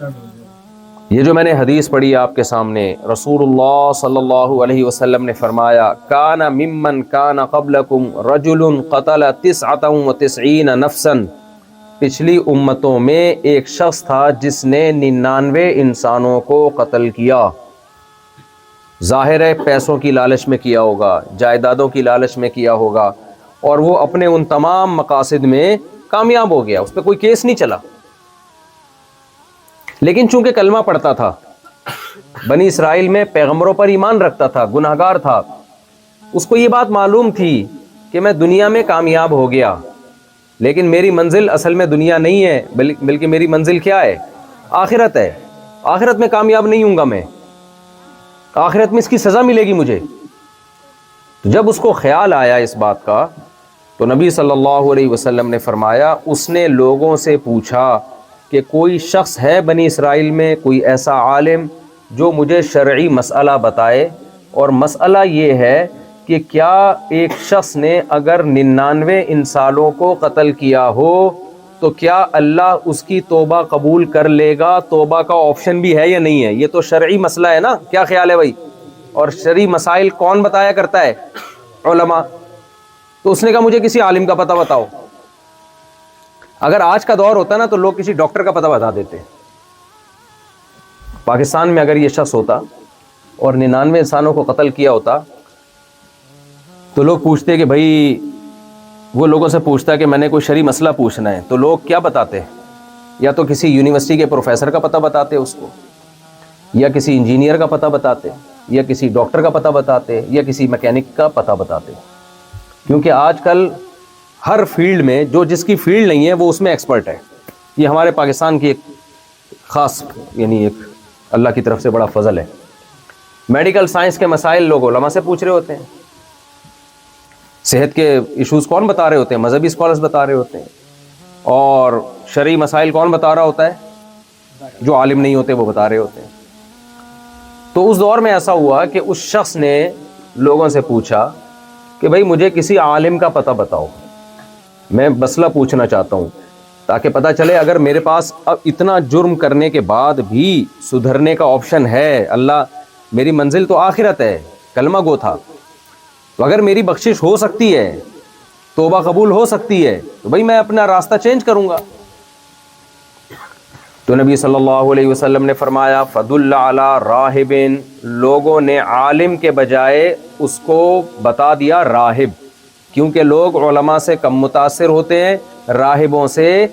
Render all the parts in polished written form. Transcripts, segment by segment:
یہ جو میں نے حدیث پڑھی آپ کے سامنے، رسول اللہ صلی اللہ علیہ وسلم نے فرمایا کان ممن کان قبلکم رجل قتل 99 نفسا، پچھلی امتوں میں ایک شخص تھا جس نے 99 انسانوں کو قتل کیا۔ ظاہر ہے پیسوں کی لالچ میں کیا ہوگا، جائیدادوں کی لالچ میں کیا ہوگا، اور وہ اپنے ان تمام مقاصد میں کامیاب ہو گیا، اس پہ کوئی کیس نہیں چلا۔ لیکن چونکہ کلمہ پڑھتا تھا، بنی اسرائیل میں پیغمبروں پر ایمان رکھتا تھا، گناہگار تھا، اس کو یہ بات معلوم تھی کہ میں دنیا میں کامیاب ہو گیا، لیکن میری منزل اصل میں دنیا نہیں ہے، بلکہ میری منزل کیا ہے؟ آخرت ہے۔ آخرت میں کامیاب نہیں ہوں گا میں، آخرت میں اس کی سزا ملے گی مجھے۔ تو جب اس کو خیال آیا اس بات کا، تو نبی صلی اللہ علیہ وسلم نے فرمایا، اس نے لوگوں سے پوچھا کہ کوئی شخص ہے بنی اسرائیل میں، کوئی ایسا عالم جو مجھے شرعی مسئلہ بتائے، اور مسئلہ یہ ہے کہ کیا ایک شخص نے اگر 99 انسانوں کو قتل کیا ہو تو کیا اللہ اس کی توبہ قبول کر لے گا؟ توبہ کا آپشن بھی ہے یا نہیں ہے؟ یہ تو شرعی مسئلہ ہے نا، کیا خیال ہے بھائی؟ اور شرعی مسائل کون بتایا کرتا ہے؟ علماء۔ تو اس نے کہا مجھے کسی عالم کا پتہ بتاؤ۔ اگر آج کا دور ہوتا نا تو لوگ کسی ڈاکٹر کا پتہ بتا دیتے۔ پاکستان میں اگر یہ شخص ہوتا اور 99 انسانوں کو قتل کیا ہوتا تو لوگ پوچھتے کہ بھائی، وہ لوگوں سے پوچھتا کہ میں نے کوئی شرعی مسئلہ پوچھنا ہے، تو لوگ کیا بتاتے؟ یا تو کسی یونیورسٹی کے پروفیسر کا پتہ بتاتے اس کو، یا کسی انجینئر کا پتہ بتاتے، یا کسی ڈاکٹر کا پتہ بتاتے، یا کسی میکینک کا پتہ بتاتے۔ کیونکہ آج کل ہر فیلڈ میں جو جس کی فیلڈ نہیں ہے وہ اس میں ایکسپرٹ ہے۔ یہ ہمارے پاکستان کی ایک خاص، یعنی ایک اللہ کی طرف سے بڑا فضل ہے۔ میڈیکل سائنس کے مسائل لوگ علماء سے پوچھ رہے ہوتے ہیں، صحت کے ایشوز کون بتا رہے ہوتے ہیں؟ مذہبی اسکالرز بتا رہے ہوتے ہیں، اور شرعی مسائل کون بتا رہا ہوتا ہے؟ جو عالم نہیں ہوتے وہ بتا رہے ہوتے ہیں۔ تو اس دور میں ایسا ہوا کہ اس شخص نے لوگوں سے پوچھا کہ بھائی مجھے کسی عالم کا پتہ بتاؤ، میں مسئلہ پوچھنا چاہتا ہوں، تاکہ پتہ چلے اگر میرے پاس اب اتنا جرم کرنے کے بعد بھی سدھرنے کا آپشن ہے، اللہ میری منزل تو آخرت ہے، کلمہ گو تھا، تو اگر میری بخشش ہو سکتی ہے، توبہ قبول ہو سکتی ہے، تو بھائی میں اپنا راستہ چینج کروں گا۔ تو نبی صلی اللہ علیہ وسلم نے فرمایا فَدُلَّ عَلَىٰ رَاهِبٍ، لوگوں نے عالم کے بجائے اس کو بتا دیا راہب، کیونکہ لوگ علماء سے کم متاثر ہوتے ہیں، راہبوں سے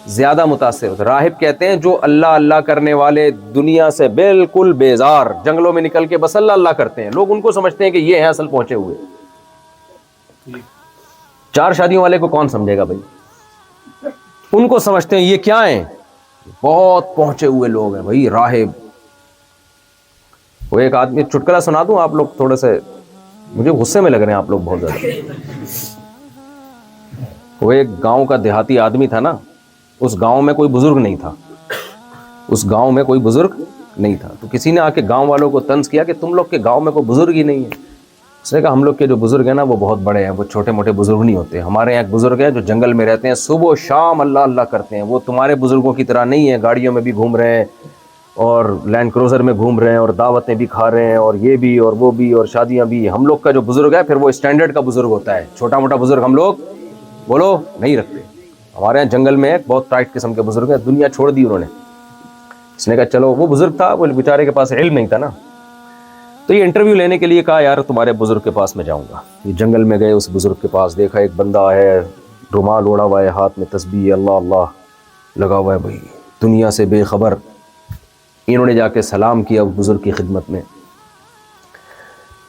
زیادہ متاثر ہوتے ہیں۔ راہب کہتے ہیں جو اللہ اللہ کرنے والے، دنیا سے بالکل بیزار، جنگلوں میں نکل کے بس اللہ اللہ کرتے ہیں، لوگ ان کو سمجھتے ہیں کہ یہ ہیں اصل پہنچے ہوئے۔ 4 شادیوں والے کو کون سمجھے گا بھائی؟ ان کو سمجھتے ہیں یہ کیا ہیں؟ بہت پہنچے ہوئے لوگ ہیں بھائی، راہب۔ وہ ایک آدمی، چٹکلا سنا دوں، آپ لوگ تھوڑے سے مجھے غصے میں لگ رہے ہیں آپ لوگ بہت زیادہ۔ وہ ایک گاؤں کا دیہاتی آدمی تھا نا، اس گاؤں میں کوئی بزرگ نہیں تھا، اس گاؤں میں کوئی بزرگ نہیں تھا، تو کسی نے آ کے گاؤں والوں کو طنز کیا کہ تم لوگ کے گاؤں میں کوئی بزرگ ہی نہیں ہے۔ اس نے کہا ہم لوگ کے جو بزرگ ہیں نا وہ بہت بڑے ہیں، وہ چھوٹے موٹے بزرگ نہیں ہوتے، ہمارے یہاں ایک بزرگ ہیں جو جنگل میں رہتے ہیں، صبح و شام اللہ اللہ کرتے ہیں، وہ تمہارے بزرگوں کی طرح نہیں ہیں، گاڑیوں میں بھی گھوم رہے ہیں اور لینڈ کروزر میں گھوم رہے ہیں اور دعوتیں بھی کھا رہے ہیں اور یہ بھی اور وہ بھی اور شادیاں بھی۔ ہم لوگ کا جو بزرگ ہے پھر وہ اسٹینڈرڈ کا بزرگ ہوتا ہے، چھوٹا موٹا بزرگ ہم لوگ بولو نہیں رکھتے، ہمارے یہاں جنگل میں ایک بہت ٹائٹ قسم کے بزرگ ہیں، دنیا چھوڑ دی انہوں نے۔ اس نے کہا چلو، وہ بزرگ تھا، وہ بیچارے کے پاس علم نہیں تھا نا، تو یہ انٹرویو لینے کے لیے کہا یار تمہارے بزرگ کے پاس میں جاؤں گا۔ یہ جنگل میں گئے، اس بزرگ کے پاس دیکھا ایک بندہ ہے، رومال اوڑا ہوا ہے، ہاتھ میں تسبیح اللہ اللہ لگا ہوا ہے، بھائی دنیا سے بے خبر۔ انہوں نے جا کے سلام کیا اس بزرگ کی خدمت میں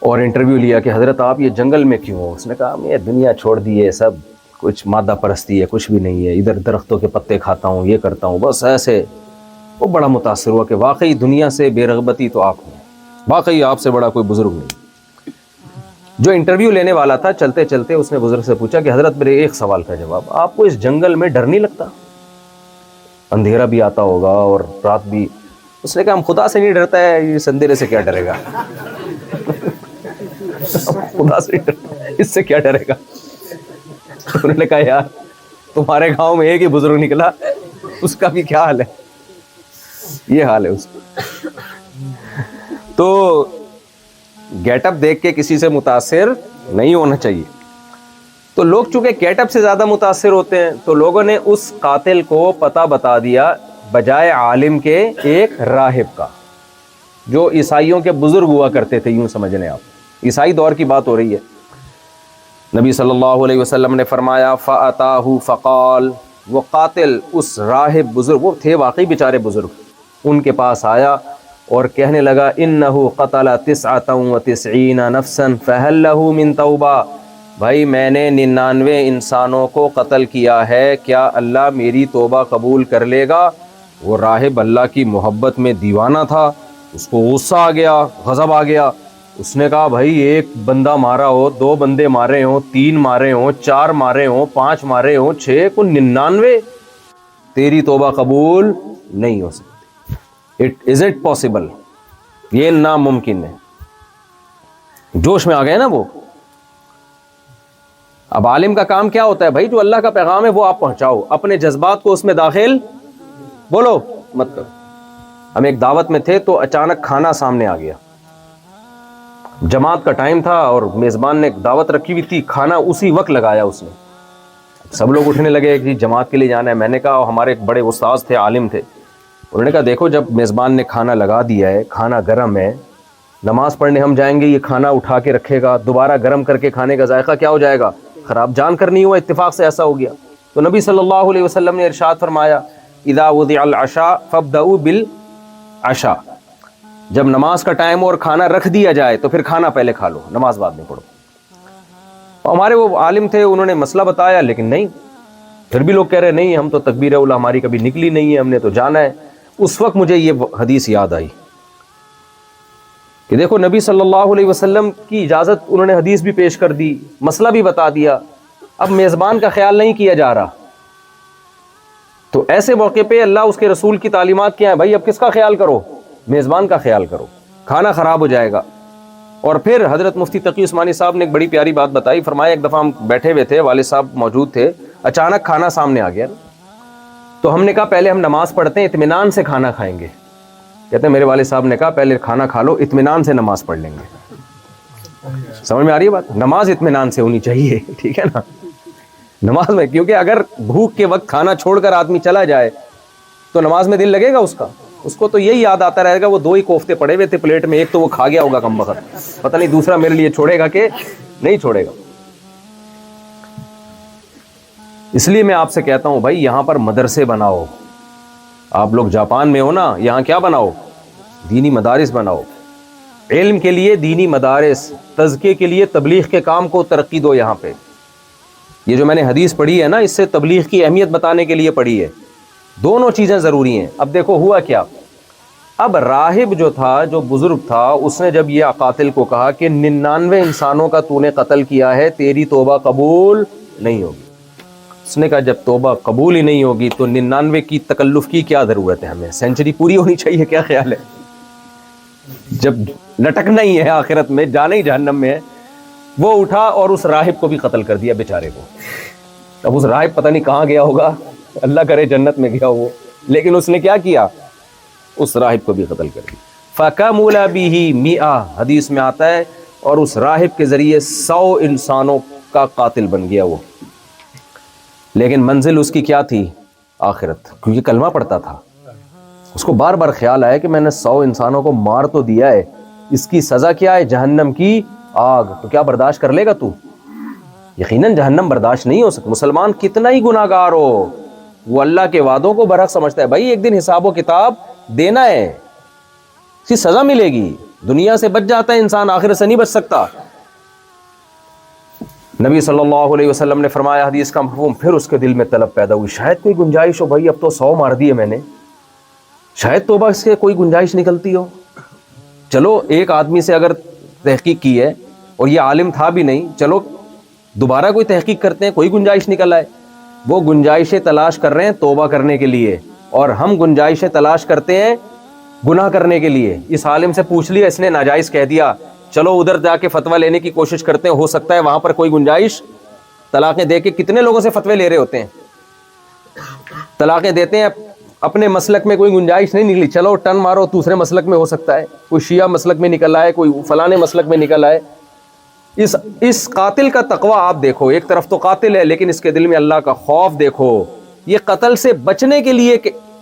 اور انٹرویو لیا کہ حضرت آپ یہ جنگل میں کیوں ہو؟ اس نے کہا میں دنیا چھوڑ دی ہے، سب کچھ مادہ پرستی ہے، کچھ بھی نہیں ہے، ادھر درختوں کے پتے کھاتا ہوں، یہ کرتا ہوں، بس ایسے۔ وہ بڑا متاثر ہوا کہ واقعی دنیا سے بے رغبتی تو آپ ہیں، واقعی آپ سے بڑا کوئی بزرگ نہیں۔ جو انٹرویو لینے والا تھا، چلتے چلتے اس نے بزرگ سے پوچھا کہ حضرت میرے ایک سوال کا جواب، آپ کو اس جنگل میں ڈر نہیں لگتا؟ اندھیرا بھی آتا ہوگا اور رات بھی۔ اس نے کہا ہم خدا سے نہیں ڈرتا ہے، اس اندھیرے سے کیا ڈرے گا؟ خدا سے اس سے کیا ڈرے گا؟ انہوں نے کہا یار تمہارے گاؤں میں ایک ہی بزرگ نکلا، اس کا بھی کیا حال ہے؟ یہ حال ہے اس کا. تو گیٹ اپ دیکھ کے کسی سے متاثر نہیں ہونا چاہیے. تو لوگ چونکہ گیٹ اپ سے زیادہ متاثر ہوتے ہیں تو لوگوں نے اس قاتل کو پتہ بتا دیا بجائے عالم کے ایک راہب کا, جو عیسائیوں کے بزرگ ہوا کرتے تھے. یوں سمجھ لیں آپ, عیسائی دور کی بات ہو رہی ہے. نبی صلی اللہ علیہ وسلم نے فرمایا فَأَتَاهُ فَقَالَ, وہ قاتل اس راہب بزرگ, وہ تھے واقعی بیچارے بزرگ, ان کے پاس آیا اور کہنے لگا اِنَّهُ قَتَلَ 99 نَفْسًا فَهَلْ لَهُ مِن تَوْبَةٍ, بھائی میں نے 99 انسانوں کو قتل کیا ہے, کیا اللہ میری توبہ قبول کر لے گا؟ وہ راہب اللہ کی محبت میں دیوانہ تھا, اس کو غصہ آ گیا, غضب آ گیا. اس نے کہا بھائی ایک بندہ مارا ہو, 2 بندے مارے ہوں, 3 مارے ہوں, 4 مارے ہوں, 5 مارے ہوں, 6 کو 99, تیری توبہ قبول نہیں ہو سکتی. Is it possible? یہ ناممکن ہے. جوش میں آ گئے نا وہ. اب عالم کا کام کیا ہوتا ہے بھائی؟ جو اللہ کا پیغام ہے وہ آپ پہنچاؤ, اپنے جذبات کو اس میں داخل بولو مت کرو. ہم ایک دعوت میں تھے تو اچانک کھانا سامنے آ گیا, جماعت کا ٹائم تھا اور میزبان نے دعوت رکھی ہوئی تھی, کھانا اسی وقت لگایا اس نے. سب لوگ اٹھنے لگے کہ جماعت کے لیے جانا ہے. میں نے کہا, ہمارے ایک بڑے استاذ تھے, عالم تھے, انہوں نے کہا دیکھو جب میزبان نے کھانا لگا دیا ہے, کھانا گرم ہے, نماز پڑھنے ہم جائیں گے, یہ کھانا اٹھا کے رکھے گا, دوبارہ گرم کر کے کھانے کا ذائقہ کیا ہو جائے گا؟ خراب. جان کر نہیں ہوا, اتفاق سے ایسا ہو گیا. تو نبی صلی اللہ علیہ وسلم نے ارشاد فرمایا اذا وضع العشاء فابدؤوا بالعشاء, جب نماز کا ٹائم اور کھانا رکھ دیا جائے تو پھر کھانا پہلے کھا لو, نماز بعد میں پڑھو. ہمارے وہ عالم تھے, انہوں نے مسئلہ بتایا, لیکن نہیں, پھر بھی لوگ کہہ رہے نہیں ہم تو تکبیر اولیٰ ہماری کبھی نکلی نہیں ہے, ہم نے تو جانا ہے. اس وقت مجھے یہ حدیث یاد آئی کہ دیکھو نبی صلی اللہ علیہ وسلم کی اجازت, انہوں نے حدیث بھی پیش کر دی, مسئلہ بھی بتا دیا, اب میزبان کا خیال نہیں کیا جا رہا. تو ایسے موقع پہ اللہ اس کے رسول کی تعلیمات کیا ہیں بھائی؟ اب کس کا خیال کرو؟ میزبان کا خیال کرو, کھانا خراب ہو جائے گا. اور پھر حضرت مفتی تقی عثمانی صاحب نے ایک بڑی پیاری بات بتائی. فرمایا ایک دفعہ ہم بیٹھے ہوئے تھے, والد صاحب موجود تھے, اچانک کھانا سامنے آ گیا, تو ہم نے کہا پہلے ہم نماز پڑھتے ہیں, اطمینان سے کھانا کھائیں گے. کہتے ہیں میرے والد صاحب نے کہا پہلے کھانا کھا لو, اطمینان سے نماز پڑھ لیں گے. سمجھ میں آ رہی ہے بات؟ نماز اطمینان سے ہونی چاہیے, ٹھیک ہے نا, نماز میں, کیونکہ اگر بھوک کے وقت کھانا چھوڑ کر آدمی چلا جائے تو نماز میں دل لگے گا اس کا؟ اس کو تو یہی یاد آتا رہے گا وہ 2 ہی کوفتے پڑے ہوئے تھے پلیٹ میں, ایک تو وہ کھا گیا ہوگا کم وقت, پتہ نہیں دوسرا میرے لیے چھوڑے گا کہ نہیں چھوڑے گا. اس لیے میں آپ سے کہتا ہوں بھائی یہاں پر مدرسے بناؤ. آپ لوگ جاپان میں ہو نا, یہاں کیا بناؤ؟ دینی مدارس بناؤ. علم کے لیے دینی مدارس, تزکیے کے لیے تبلیغ کے کام کو ترقی دو. یہاں پہ یہ جو میں نے حدیث پڑھی ہے نا, اس سے تبلیغ کی اہمیت بتانے کے لیے پڑھی ہے. دونوں چیزیں ضروری ہیں. اب دیکھو ہوا کیا, اب راہب جو تھا, جو بزرگ تھا, اس نے جب یہ قاتل کو کہا کہ 99 انسانوں کا تو نے قتل کیا ہے, تیری توبہ قبول نہیں ہوگی. اس نے کہا جب توبہ قبول ہی نہیں ہوگی تو 99 کی تکلف کی کیا ضرورت ہے, ہمیں سینچری پوری ہونی چاہیے. کیا خیال ہے؟ جب لٹکنا ہی ہے آخرت میں, جانا ہی جہنم میں ہے. وہ اٹھا اور اس راہب کو بھی قتل کر دیا بیچارے کو. اب اس راہب پتہ نہیں کہاں گیا ہوگا, اللہ کرے جنت میں گیا وہ, لیکن اس نے کیا کیا, اس راہب کو بھی قتل کر دیا. فَكَمُلَ بِهِ 100, حدیث میں آتا ہے, اور اس راہب کے ذریعے 100 انسانوں کا قاتل بن گیا وہ. لیکن منزل اس کی کیا تھی؟ آخرت, کیونکہ کلمہ پڑھتا تھا. اس کو بار بار خیال آیا کہ میں نے 100 انسانوں کو مار تو دیا ہے, اس کی سزا کیا ہے؟ جہنم کی آگ. تو کیا برداشت کر لے گا تو؟ یقیناً جہنم برداشت نہیں ہو سکتا. مسلمان کتنا ہی گناہ گار ہو, وہ اللہ کے وعدوں کو برحق سمجھتا ہے. بھائی ایک دن حساب و کتاب دینا ہے, اس کی سزا ملے گی. دنیا سے بچ جاتا ہے انسان, آخرت سے نہیں بچ سکتا. نبی صلی اللہ علیہ وسلم نے فرمایا, حدیث کا مفہوم, پھر اس کے دل میں طلب پیدا ہوئی, شاید کوئی گنجائش ہو بھائی, اب تو 100 مار دیے میں نے, شاید توبہ اس کے کوئی گنجائش نکلتی ہو. چلو ایک آدمی سے اگر تحقیق کی ہے اور یہ عالم تھا بھی نہیں, چلو دوبارہ کوئی تحقیق کرتے ہیں, کوئی گنجائش نکل آئے. وہ گنجائشیں تلاش کر رہے ہیں توبہ کرنے کے لیے, اور ہم گنجائشیں تلاش کرتے ہیں گناہ کرنے کے لیے. اس عالم سے پوچھ لیا, اس نے ناجائز کہہ دیا, چلو ادھر جا کے فتویٰ لینے کی کوشش کرتے ہیں, ہو سکتا ہے وہاں پر کوئی گنجائش. طلاقیں دے کے کتنے لوگوں سے فتوے لے رہے ہوتے ہیں, طلاقیں دیتے ہیں, اپنے مسلک میں کوئی گنجائش نہیں نکلی، چلو ٹن مارو دوسرے مسلک میں، ہو سکتا ہے کوئی شیعہ مسلک میں نکل آئے، کوئی فلانے مسلک میں نکل آئے۔ اس قاتل کا تقوی آپ دیکھو، ایک طرف تو قاتل ہے لیکن اس کے دل میں اللہ کا خوف دیکھو، یہ قتل سے بچنے کے لیے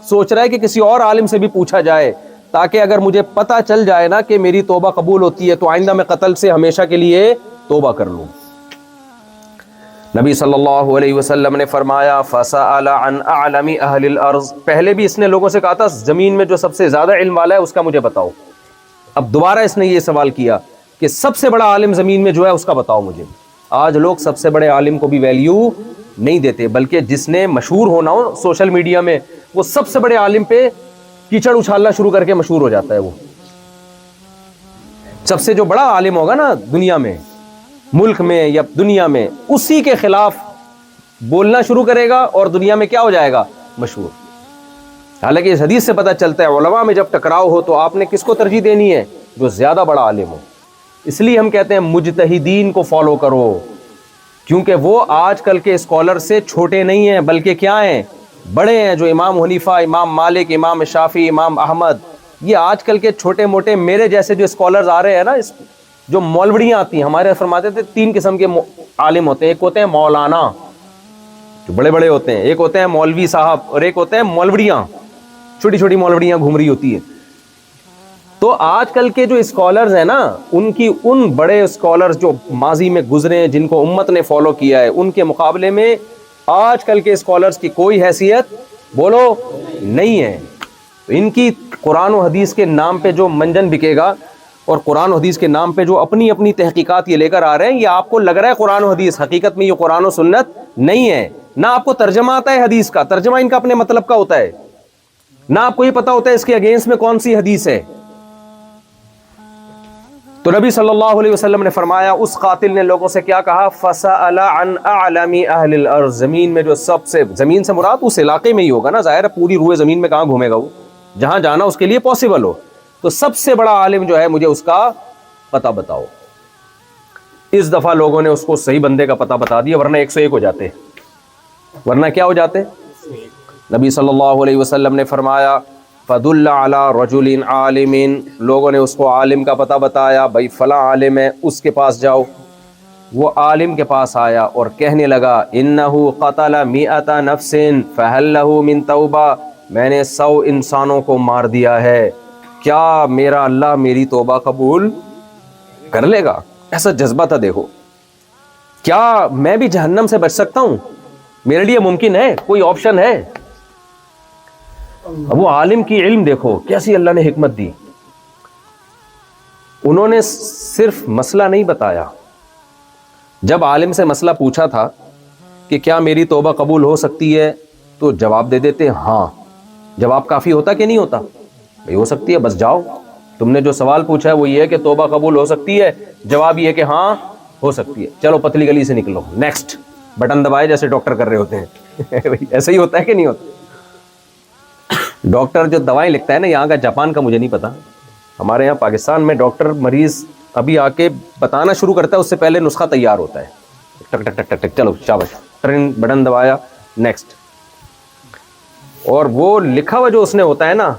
سوچ رہا ہے کہ کسی اور عالم سے بھی پوچھا جائے، تاکہ اگر مجھے پتہ چل جائے نا کہ میری توبہ قبول ہوتی ہے تو آئندہ میں قتل سے ہمیشہ کے لیے توبہ کر لوں۔ نبی صلی اللہ علیہ وسلم نے فرمایا فَسَأَلَ عَنْ أَعْلَمِ أَهْلِ الْأَرْضِ، پہلے بھی اس نے لوگوں سے کہا تھا زمین میں جو سب سے زیادہ علم والا ہے اس کا مجھے بتاؤ، اب دوبارہ اس نے یہ سوال کیا کہ سب سے بڑا عالم زمین میں جو ہے اس کا بتاؤ مجھے۔ آج لوگ سب سے بڑے عالم کو بھی ویلیو نہیں دیتے، بلکہ جس نے مشہور ہونا ہو سوشل میڈیا میں وہ سب سے بڑے عالم پہ کیچڑ اچھالنا شروع کر کے مشہور ہو جاتا ہے۔ وہ سب سے جو بڑا عالم ہوگا نا دنیا میں، ملک میں یا دنیا میں، اسی کے خلاف بولنا شروع کرے گا اور دنیا میں کیا ہو جائے گا؟ مشہور۔ حالانکہ اس حدیث سے پتہ چلتا ہے علماء میں جب ٹکراؤ ہو تو آپ نے کس کو ترجیح دینی ہے؟ جو زیادہ بڑا عالم ہو۔ اس لیے ہم کہتے ہیں مجتہدین کو فالو کرو، کیونکہ وہ آج کل کے اسکالر سے چھوٹے نہیں ہیں بلکہ کیا ہیں؟ بڑے ہیں۔ جو امام حنیفہ، امام مالک، امام شافعی، امام احمد، یہ آج کل کے چھوٹے موٹے میرے جیسے جو اسکالرز آ رہے ہیں نا، جو مولویاں آتی ہیں، ہمارے فرماتے تھے 3 قسم کے عالم ہوتے ہیں، ایک ہوتے ہیں مولانا جو بڑے بڑے ہوتے ہیں، ایک ہوتے ہیں مولوی صاحب، اور ایک ہوتے ہیں مولویاں، چھوٹی چھوٹی مولویاں گھوم رہی ہوتی ہیں۔ تو آج کل کے جو اسکالرز ہیں نا، ان بڑے اسکالرز جو ماضی میں گزرے ہیں، جن کو امت نے فالو کیا ہے، ان کے مقابلے میں آج کل کے اسکالرز کی کوئی حیثیت بولو نہیں ہے۔ تو ان کی قرآن و حدیث کے نام پہ جو منجن بکے گا، اور قرآن و حدیث کے نام پہ جو اپنی اپنی تحقیقات یہ لے کر آ رہے ہیں، یہ آپ کو لگ رہا ہے قرآن و حدیث، حقیقت میں یہ قرآن و سنت نہیں ہے۔ نہ آپ کو ترجمہ آتا ہے حدیث کا، ترجمہ ان کا اپنے مطلب کا ہوتا ہے، نہ آپ کو یہ پتا ہوتا ہے اس کے اگینسٹ میں کون سی حدیث ہے۔ تو نبی صلی اللہ علیہ وسلم نے فرمایا، اس قاتل نے لوگوں سے کیا کہا؟ فَسَأَلَ عَنْ أَعْلَمِ أَهْلِ الْأَرْضِ، زمین میں جو سب سے، زمین سے مراد اس علاقے میں ہی ہوگا نا، ظاہر ہے پوری روئے زمین میں کہاں گھومے گا وہ، جہاں جانا اس کے لیے پاسبل ہو۔ تو سب سے بڑا عالم جو ہے مجھے اس کا پتہ بتاؤ۔ اس دفعہ لوگوں نے اس کو صحیح بندے کا پتہ بتا دیا، ورنہ 101 ہو جاتے، ورنہ کیا ہو جاتے؟ نبی صلی اللہ علیہ وسلم نے فرمایا فَدُلَّ عَلَى رَجُلٍ عَالِمٍ، لوگوں نے اس کو عالم کا پتہ بتایا، بھائی فلاں عالم ہے، اس کے پاس جاؤ۔ وہ عالم کے پاس آیا اور کہنے لگا إِنَّهُ قَتَلَ 100 نَفْسٍ فَهَلْ لَهُ مِن تَوْبَةٍ، میں نے 100 انسانوں کو مار دیا ہے، کیا میرا اللہ میری توبہ قبول کر لے گا؟ ایسا جذبہ تھا، دیکھو کیا میں بھی جہنم سے بچ سکتا ہوں؟ میرے لیے ممکن ہے، کوئی آپشن ہے؟ اب وہ عالم کی علم دیکھو کیسی اللہ نے حکمت دی، انہوں نے صرف مسئلہ نہیں بتایا۔ جب عالم سے مسئلہ پوچھا تھا کہ کیا میری توبہ قبول ہو سکتی ہے، تو جواب دے دیتے ہاں۔ جواب کافی ہوتا کہ نہیں ہوتا؟ بھئی ہو سکتی ہے، بس جاؤ، تم نے جو سوال پوچھا ہے وہ یہ ہے کہ توبہ قبول ہو سکتی ہے، جواب یہ کہ ہاں ہو سکتی ہے، چلو پتلی گلی سے نکلو، نیکسٹ بٹن دبائے جیسے ڈاکٹر کر رہے ہوتے ہیں۔ ایسا ہی ہوتا ہے کہ نہیں ہوتا؟ ڈاکٹر جو دوائیں لکھتا ہے نا، یہاں کا جاپان کا مجھے نہیں پتا، ہمارے یہاں پاکستان میں ڈاکٹر مریض ابھی آ کے بتانا شروع کرتا ہے اس سے پہلے نسخہ تیار ہوتا ہے، ٹک ٹک ٹک ٹک ٹک، چلو شاباش، بٹن دبایا، نیکسٹ۔ اور وہ لکھا ہوا جو اس نے ہوتا ہے نا،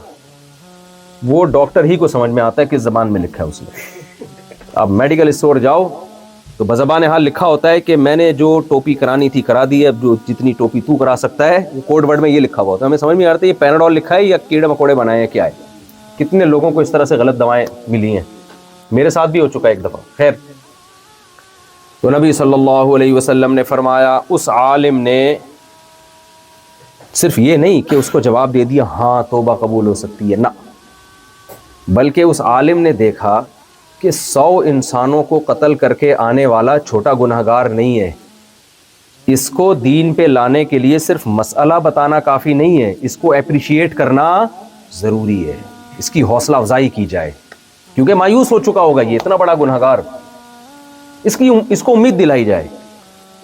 وہ ڈاکٹر ہی کو سمجھ میں آتا ہے کس زبان میں لکھا ہے اس نے۔ اب میڈیکل اسٹور جاؤ تو بزبان حال لکھا ہوتا ہے کہ میں نے جو ٹوپی کرانی تھی کرا دی ہے، اب جو جتنی ٹوپی تو کرا سکتا ہے، وہ کوڈ ورڈ میں یہ لکھا ہوا ہوتا ہے، ہمیں سمجھ میں آتا ہے یہ پیناڈول لکھا ہے یا کیڑے مکوڑے بنائے ہیں، کیا ہے۔ کتنے لوگوں کو اس طرح سے غلط دوائیں ملی ہیں، میرے ساتھ بھی ہو چکا ہے ایک دفعہ۔ خیر، تو نبی صلی اللہ علیہ وسلم نے فرمایا، اس عالم نے صرف یہ نہیں کہ اس کو جواب دے دیا ہاں توبہ قبول ہو سکتی ہے، نہ، بلکہ اس عالم نے دیکھا کہ 100 انسانوں کو قتل کر کے آنے والا چھوٹا گنہگار نہیں ہے، اس کو دین پہ لانے کے لیے صرف مسئلہ بتانا کافی نہیں ہے، اس کو اپریشیٹ کرنا ضروری ہے، اس کی حوصلہ افزائی کی جائے، کیونکہ مایوس ہو چکا ہوگا یہ اتنا بڑا گنہگار، اس کو امید دلائی جائے۔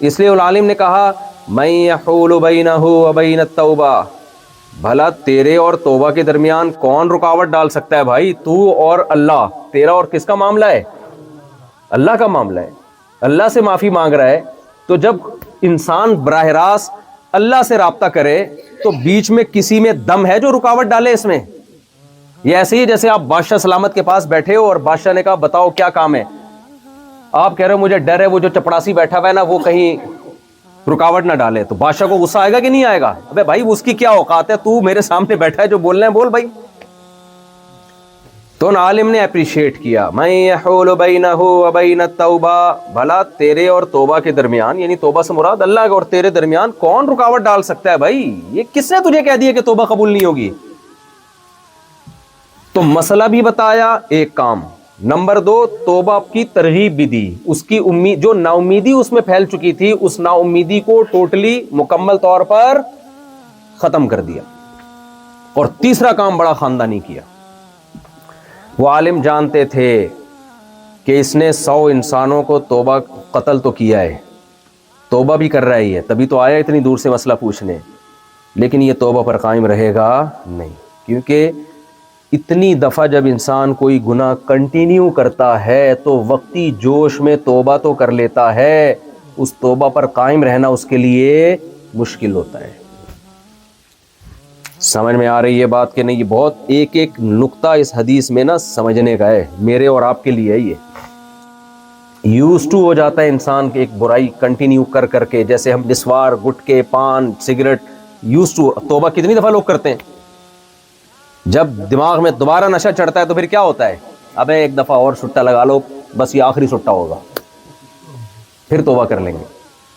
اس لیے العالم نے کہا من یحول بینہ وبین التوبہ، بھلا تیرے اور توبہ کے درمیان کون رکاوٹ ڈال سکتا ہے بھائی؟ تو اور اللہ، تیرا اور کس کا معاملہ ہے؟ اللہ کا معاملہ ہے، اللہ سے معافی مانگ رہا ہے۔ تو جب انسان براہ راست اللہ سے رابطہ کرے تو بیچ میں کسی میں دم ہے جو رکاوٹ ڈالے اس میں؟ یہ ایسے ہی جیسے آپ بادشاہ سلامت کے پاس بیٹھے ہو اور بادشاہ نے کہا بتاؤ کیا کام ہے، آپ کہہ رہے ہو مجھے ڈر ہے وہ جو چپڑاسی بیٹھا ہوا ہے نا وہ کہیں رکاوٹ نہ ڈالے، تو بادشاہ کو غصہ آئے گا کہ نہیں آئے گا؟ ابے بھائی اس کی کیا اوقات ہے، تو میرے سامنے بیٹھا ہے، جو بولنا ہے بول بھائی۔ تو ان عالم نے اپریشیٹ کیا، من یحول بینہ وبین التوبہ، بھلا تیرے اور توبہ کے درمیان، یعنی توبہ سے مراد اللہ اور تیرے درمیان کون رکاوٹ ڈال سکتا ہے بھائی؟ یہ کس نے تجھے کہہ دیا کہ توبہ قبول نہیں ہوگی؟ تو مسئلہ بھی بتایا ایک کام، نمبر 2 توبہ کی ترغیب بھی دی، اس کی امید جو نا امیدی اس میں پھیل چکی تھی اس نا امیدی کو ٹوٹلی مکمل طور پر ختم کر دیا، اور تیسرا کام بڑا خاندانی کیا۔ وہ عالم جانتے تھے کہ اس نے 100 انسانوں کو توبہ قتل تو کیا ہے، توبہ بھی کر رہا ہے، تبھی تو آیا اتنی دور سے مسئلہ پوچھنے، لیکن یہ توبہ پر قائم رہے گا نہیں، کیونکہ اتنی دفعہ جب انسان کوئی گناہ کنٹینیو کرتا ہے تو وقتی جوش میں توبہ تو کر لیتا ہے، اس توبہ پر قائم رہنا اس کے لیے مشکل ہوتا ہے۔ سمجھ میں آ رہی ہے بات کہ نہیں؟ یہ بہت ایک ایک نقطہ اس حدیث میں نا سمجھنے کا ہے، میرے اور آپ کے لیے یہ یوز ٹو ہو جاتا ہے انسان کے ایک برائی کنٹینیو کر کر کے، جیسے ہم نسوار، گٹکے، پان، سگریٹ، یوز ٹو۔ توبہ کتنی دفعہ لوگ کرتے ہیں؟ جب دماغ میں دوبارہ نشہ چڑھتا ہے تو پھر کیا ہوتا ہے؟ ابے ایک دفعہ اور سٹا لگا لو، بس یہ آخری سٹا ہوگا، پھر توبہ کر لیں گے۔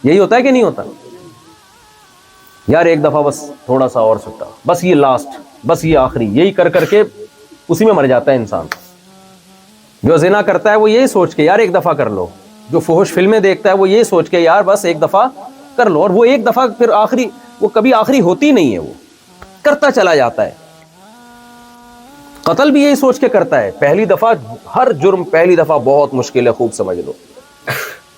یہی ہوتا ہے کہ نہیں ہوتا؟ یار ایک دفعہ بس تھوڑا سا اور سٹا، بس یہ لاسٹ، بس یہ آخری، یہی کر کر کے اسی میں مر جاتا ہے انسان۔ جو زنا کرتا ہے وہ یہی سوچ کے یار ایک دفعہ کر لو، جو فحش فلمیں دیکھتا ہے وہ یہی سوچ کے یار بس ایک دفعہ کر لو، اور وہ ایک دفعہ پھر آخری، وہ کبھی آخری ہوتی نہیں ہے، وہ کرتا چلا جاتا ہے۔ قتل بھی یہی سوچ کے کرتا ہے، پہلی دفعہ ہر جرم پہلی دفعہ بہت مشکل ہے، خوب سمجھ لو۔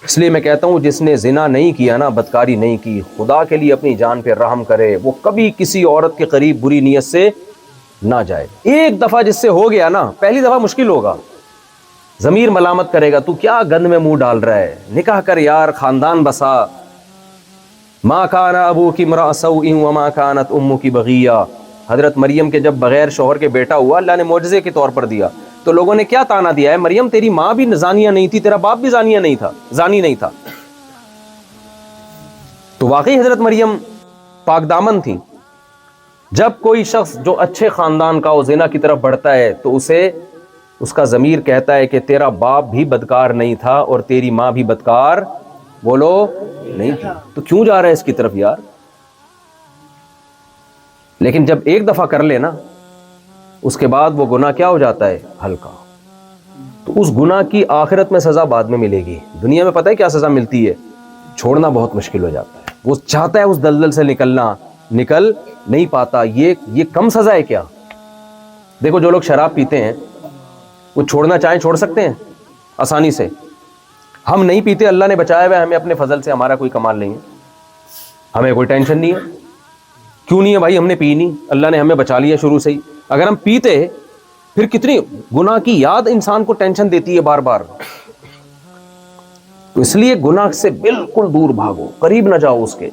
اس لیے میں کہتا ہوں جس نے زنا نہیں کیا نا، بدکاری نہیں کی، خدا کے لیے اپنی جان پہ رحم کرے، وہ کبھی کسی عورت کے قریب بری نیت سے نہ جائے۔ ایک دفعہ جس سے ہو گیا نا، پہلی دفعہ مشکل ہوگا، ضمیر ملامت کرے گا، تو کیا گند میں منہ ڈال رہا ہے، نکاح کر یار، خاندان بسا۔ ما کان ابوک امرأ سوء وما کانت امک بغیہ، حضرت مریم کے جب بغیر شوہر کے بیٹا ہوا، اللہ نے معجزے کے طور پر دیا، تو لوگوں نے کیا تانا دیا ہے؟ مریم تیری ماں بھی زانیہ نہیں تھی، تیرا باپ بھی زانی نہیں تھا۔ تو واقعی حضرت مریم پاک دامن تھی۔ جب کوئی شخص جو اچھے خاندان کا زنا کی طرف بڑھتا ہے تو اسے اس کا ضمیر کہتا ہے کہ تیرا باپ بھی بدکار نہیں تھا اور تیری ماں بھی بدکار بولو نہیں تھی، تو کیوں جا رہا ہے اس کی طرف یار؟ لیکن جب ایک دفعہ کر لے نا، اس کے بعد وہ گناہ کیا ہو جاتا ہے؟ ہلکا۔ تو اس گناہ کی آخرت میں سزا بعد میں ملے گی، دنیا میں پتہ ہے کیا سزا ملتی ہے؟ چھوڑنا بہت مشکل ہو جاتا ہے، وہ چاہتا ہے اس دلدل سے نکلنا، نکل نہیں پاتا۔ یہ کم سزا ہے کیا؟ دیکھو جو لوگ شراب پیتے ہیں وہ چھوڑنا چاہیں چھوڑ سکتے ہیں آسانی سے، ہم نہیں پیتے، اللہ نے بچایا ہوا ہے ہمیں اپنے فضل سے، ہمارا کوئی کمال نہیں ہے، ہمیں کوئی ٹینشن نہیں ہے۔ کیوں نہیں ہے بھائی؟ ہم نے پی نہیں، اللہ نے ہمیں بچا لیا شروع سے ہی۔ اگر ہم پیتے پھر کتنی گناہ کی یاد انسان کو ٹینشن دیتی ہے بار بار۔ تو اس لیے گناہ سے بالکل دور بھاگو، قریب نہ جاؤ اس کے۔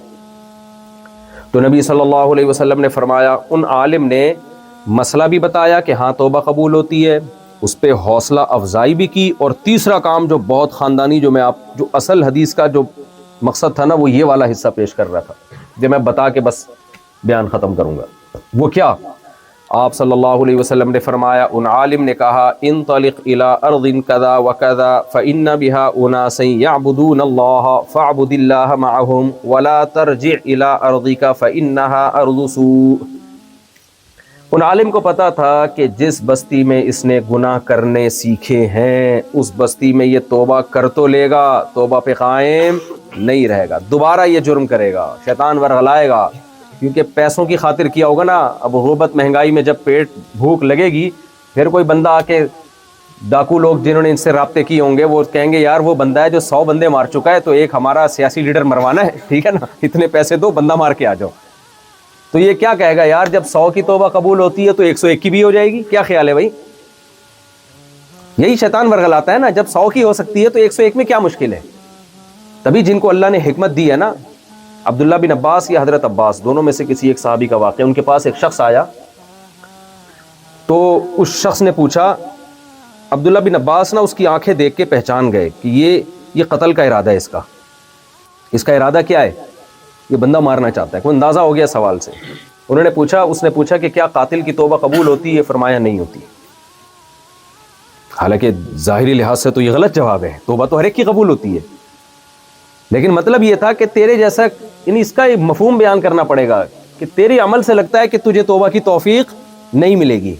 تو نبی صلی اللہ علیہ وسلم نے فرمایا، ان عالم نے مسئلہ بھی بتایا کہ ہاں توبہ قبول ہوتی ہے، اس پہ حوصلہ افزائی بھی کی، اور تیسرا کام جو بہت خاندانی، جو اصل حدیث کا جو مقصد تھا نا، وہ یہ والا حصہ پیش کر رہا تھا جو میں بتا کے بس بیان ختم کروں گا۔ وہ کیا؟ آپ صلی اللہ علیہ وسلم نے فرمایا، ان عالم نے کہا، انطلق الى ارض کذا وکذا فان بها اناس یعبدون اللہ فاعبد اللہ معهم ولا ترجع الى ارضک فانها ارض سوء۔ ان عالم کو پتا تھا کہ جس بستی میں اس نے گناہ کرنے سیکھے ہیں اس بستی میں یہ توبہ کر تو لے گا، توبہ پہ قائم نہیں رہے گا، دوبارہ یہ جرم کرے گا، شیطان ورغلائے گا، کیونکہ پیسوں کی خاطر کیا ہوگا نا۔ اب غربت مہنگائی میں جب پیٹ بھوک لگے گی، پھر کوئی بندہ آ کے، ڈاکو لوگ جنہوں نے ان سے رابطے کیے ہوں گے وہ کہیں گے یار وہ بندہ ہے جو 100 بندے مار چکا ہے، تو ایک ہمارا سیاسی لیڈر مروانا ہے، ٹھیک ہے نا، اتنے پیسے دو، بندہ مار کے آ جاؤ۔ تو یہ کیا کہے گا یار، جب 100 کی توبہ قبول ہوتی ہے تو 101 کی بھی ہو جائے گی؟ کیا خیال ہے بھائی؟ یہی شیطان ورغلاتا ہے نا، جب 100 کی ہو سکتی ہے تو 101 میں کیا مشکل ہے؟ تبھی جن کو اللہ نے حکمت دی ہے نا، عبداللہ بن عباس یا حضرت عباس، دونوں میں سے کسی ایک صحابی کا واقعہ، ان کے پاس ایک شخص آیا تو اس شخص نے پوچھا، عبداللہ بن عباس نا اس کی آنکھیں دیکھ کے پہچان گئے کہ یہ قتل کا ارادہ ہے، اس کا ارادہ کیا ہے، یہ بندہ مارنا چاہتا ہے، کوئی اندازہ ہو گیا سوال سے۔ انہوں نے پوچھا، اس نے پوچھا کہ کیا قاتل کی توبہ قبول ہوتی ہے؟ فرمایا نہیں ہوتی۔ حالانکہ ظاہری لحاظ سے تو یہ غلط جواب ہے، توبہ تو ہر ایک کی قبول ہوتی ہے، لیکن مطلب یہ تھا کہ تیرے جیسا، یعنی اس کا ایک مفہوم بیان کرنا پڑے گا کہ تیرے عمل سے لگتا ہے کہ تجھے توبہ کی توفیق نہیں ملے گی،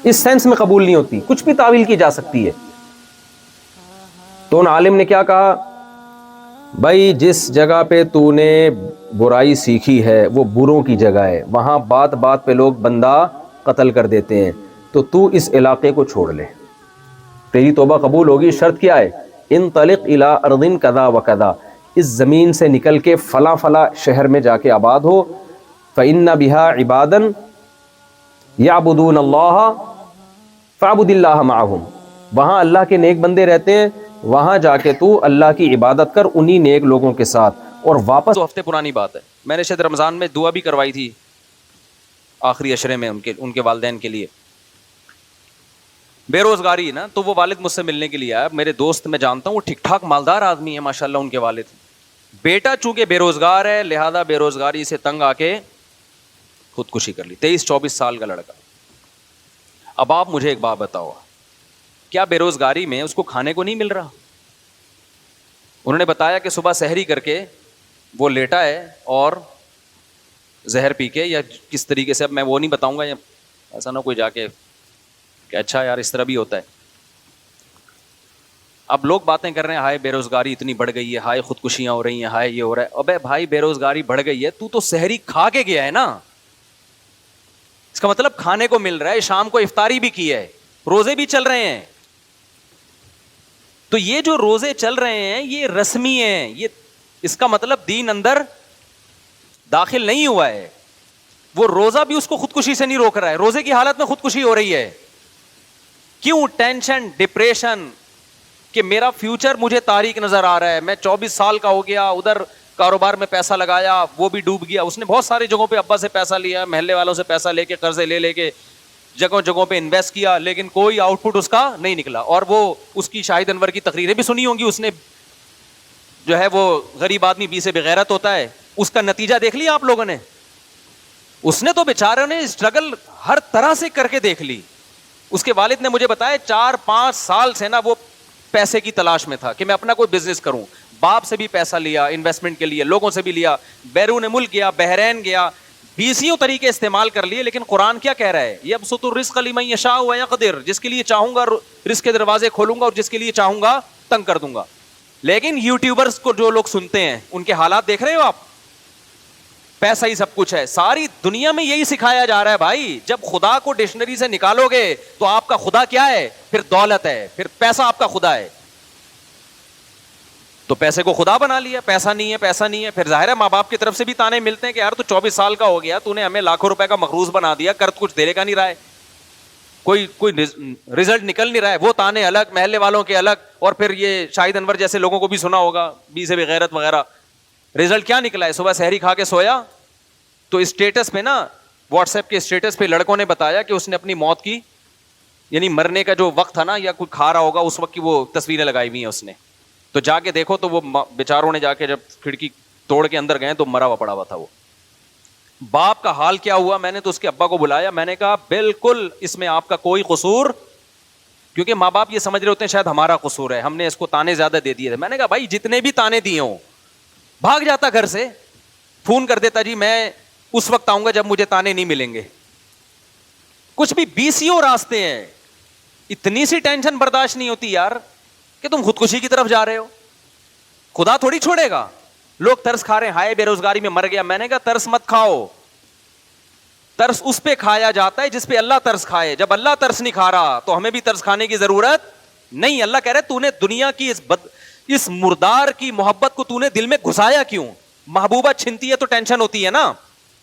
اس سینس میں قبول نہیں ہوتی، کچھ بھی تعویل کی جا سکتی ہے۔ تو ان عالم نے کیا کہا، بھائی جس جگہ پہ تو نے برائی سیکھی ہے وہ بروں کی جگہ ہے، وہاں بات بات پہ لوگ بندہ قتل کر دیتے ہیں، تو اس علاقے کو چھوڑ لے، تیری توبہ قبول ہوگی۔ شرط کیا ہے، انطلق الی ارض کذا و کذا، اس زمین سے نکل کے فلاں فلاں شہر میں جا کے آباد ہو، فإن بها عبادا یعبدون اللہ فاعبد اللہ معہم، وہاں اللہ کے نیک بندے رہتے ہیں، وہاں جا کے تو اللہ کی عبادت کر انہی نیک لوگوں کے ساتھ۔ اور واپس 2 ہفتے پرانی بات ہے، میں نے شاید رمضان میں دعا بھی کروائی تھی آخری عشرے میں ان کے والدین کے لیے، بے روزگاری نا، تو وہ والد مجھ سے ملنے کے لیے آیا، میرے دوست میں جانتا ہوں، وہ ٹھیک ٹھاک مالدار آدمی ہے ماشاءاللہ ان کے والد، بیٹا چونکہ بے روزگار ہے لہذا بے روزگاری سے تنگ آ کے خودکشی کر لی، 23-24 سال کا لڑکا۔ اب آپ مجھے ایک بات بتاؤ، کیا بے روزگاری میں اس کو کھانے کو نہیں مل رہا؟ انہوں نے بتایا کہ صبح سحری کر کے وہ لیٹا ہے اور زہر پی کے، یا کس طریقے سے، اب میں وہ نہیں بتاؤں گا، یا ایسا نہ کوئی جا کے کہ اچھا یار اس طرح بھی ہوتا ہے۔ اب لوگ باتیں کر رہے ہیں، ہائے بے روزگاری اتنی بڑھ گئی ہے، ہائے خودکشیاں ہو رہی ہیں، ہائے یہ ہو رہا ہے۔ ابے بھائی بے روزگاری بڑھ گئی ہے، تو سحری کھا کے گیا ہے نا، اس کا مطلب کھانے کو مل رہا ہے، شام کو افطاری بھی کی ہے، روزے بھی چل رہے ہیں۔ تو یہ جو روزے چل رہے ہیں یہ رسمی ہیں، یہ اس کا مطلب دین اندر داخل نہیں ہوا ہے۔ وہ روزہ بھی اس کو خودکشی سے نہیں روک رہا ہے، روزے کی حالت میں خودکشی ہو رہی ہے۔ کیوں؟ ٹینشن، ڈپریشن کہ میرا فیوچر مجھے تاریک نظر آ رہا ہے، میں 24 سال کا ہو گیا، ادھر کاروبار میں پیسہ لگایا وہ بھی ڈوب گیا۔ اس نے بہت ساری جگہوں پہ ابا سے پیسہ لیا، محلے والوں سے پیسہ لے کے، قرضے لے کے جگہوں جگہوں پہ انویسٹ کیا، لیکن کوئی آؤٹ پٹ اس کا نہیں نکلا۔ اور وہ اس کی شاہد انور کی تقریریں بھی سنی ہوں گی، اس نے جو ہے وہ غریب آدمی بی سے بغیرت ہوتا ہے، اس کا نتیجہ دیکھ لیا آپ لوگوں نے؟ اس نے تو بیچاروں نے اسٹرگل ہر طرح سے کر کے دیکھ لی۔ اس کے والد نے مجھے بتایا 4-5 سال سے نا وہ پیسے کی تلاش میں تھا کہ میں اپنا کوئی بزنس کروں، باپ سے بھی پیسہ لیا انویسٹمنٹ کے لیے، لوگوں سے بھی لیا، بیرون ملک گیا، بحرین گیا، 20 طریقے استعمال کر لیے، لیکن قرآن کیا کہہ رہا ہے؟ یبسط الرزق لمن یشاء ویقدر، جس کے لیے چاہوں گا رزق کے دروازے کھولوں گا اور جس کے لیے چاہوں گا تنگ کر دوں گا۔ لیکن یوٹیوبرز کو جو لوگ سنتے ہیں ان کے حالات دیکھ رہے ہو آپ؟ پیسہ ہی سب کچھ ہے، ساری دنیا میں یہی سکھایا جا رہا ہے بھائی۔ جب خدا کو ڈکشنری سے نکالو گے تو آپ کا خدا کیا ہے؟ پھر دولت ہے، پھر پیسہ آپ کا خدا ہے۔ تو پیسے کو خدا بنا لیا، پیسہ نہیں ہے، پیسہ نہیں ہے، پھر ظاہر ہے ماں باپ کی طرف سے بھی تانے ملتے ہیں کہ یار تو 24 سال کا ہو گیا، تو نے ہمیں لاکھوں روپے کا مقروض بنا دیا، قرض کچھ دے کا نہیں رہا ہے، کوئی رزلٹ نکل نہیں رہا ہے۔ وہ تانے الگ، محلے والوں کے الگ، اور پھر یہ شاہد انور جیسے لوگوں کو بھی سنا ہوگا، بی سے بغیرت وغیرہ۔ رزلٹ کیا نکلا ہے؟ صبح سحری کھا کے سویا تو اسٹیٹس پہ نا، واٹس ایپ کے اسٹیٹس پہ لڑکوں نے بتایا کہ اس نے اپنی موت کی، یعنی مرنے کا جو وقت تھا نا، یا کوئی کھا رہا ہوگا اس وقت کی وہ تصویریں لگائی ہوئی ہیں اس نے۔ تو جا کے دیکھو تو وہ بیچاروں نے جا کے جب کھڑکی توڑ کے اندر گئے تو مرا ہوا پڑا ہوا تھا وہ۔ باپ کا حال کیا ہوا؟ میں نے تو اس کے ابا کو بلایا، میں نے کہا بالکل اس میں آپ کا کوئی قصور، کیونکہ ماں باپ یہ سمجھ رہے ہوتے ہیں شاید ہمارا قصور ہے، ہم نے اس کو تانے زیادہ دے دیے تھے۔ میں نے کہا بھای جتنے بھی تانے دیے ہوں، بھاگ جاتا گھر سے، فون کر دیتا جی میں اس وقت آؤں گا جب مجھے تانے نہیں ملیں گے۔ کچھ بھی 20 راستے ہیں، اتنی سی ٹینشن برداشت نہیں ہوتی یار کہ تم خودکشی کی طرف جا رہے ہو۔ خدا تھوڑی چھوڑے گا۔ لوگ ترس کھا رہے ہیں، ہائے بے روزگاری میں مر گیا۔ میں نے کہا ترس مت کھاؤ، ترس اس پہ کھایا جاتا ہے جس پہ اللہ ترس کھائے۔ جب اللہ ترس نہیں کھا رہا تو ہمیں بھی ترس کھانے کی ضرورت نہیں۔ اللہ کہہ رہے تو نے دنیا کی اس مردار کی محبت کو تو نے دل میں گھسایا کیوں؟ محبوبہ چھنتی ہے تو ٹینشن ہوتی ہے نا،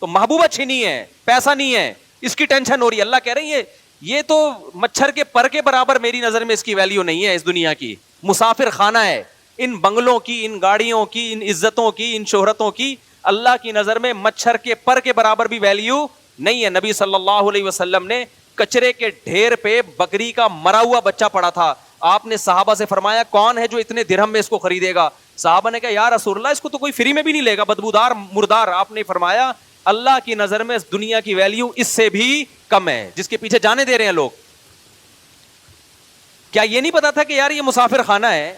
تو محبوبہ چھنی ہے، پیسہ نہیں ہے، اس کی ٹینشن ہو رہی ہے۔ اللہ کہہ رہے ہیں یہ تو مچھر کے پر کے برابر میری نظر میں اس کی ویلیو نہیں ہے اس دنیا کی، مسافر خانہ ہے، ان بنگلوں کی, ان گاڑیوں کی, ان عزتوں کی, ان شہرتوں کی اللہ کی نظر میں مچھر کے پر کے برابر بھی ویلیو نہیں ہے. نبی صلی اللہ علیہ وسلم نے کچرے کے ڈھیر پہ بکری کا مرا ہوا بچہ پڑا تھا. آپ نے صحابہ سے فرمایا کون ہے جو اتنے درہم میں اس کو خریدے گا؟ صحابہ نے کہا یا رسول اللہ اس کو تو کوئی فری میں بھی نہیں لے گا, بدبودار مردار. آپ نے فرمایا اللہ کی نظر میں اس دنیا کی ویلیو اس سے بھی کم ہے جس کے پیچھے جانے دے رہے ہیں لوگ. کیا یہ نہیں پتا تھا کہ یار یہ مسافر خانہ ہے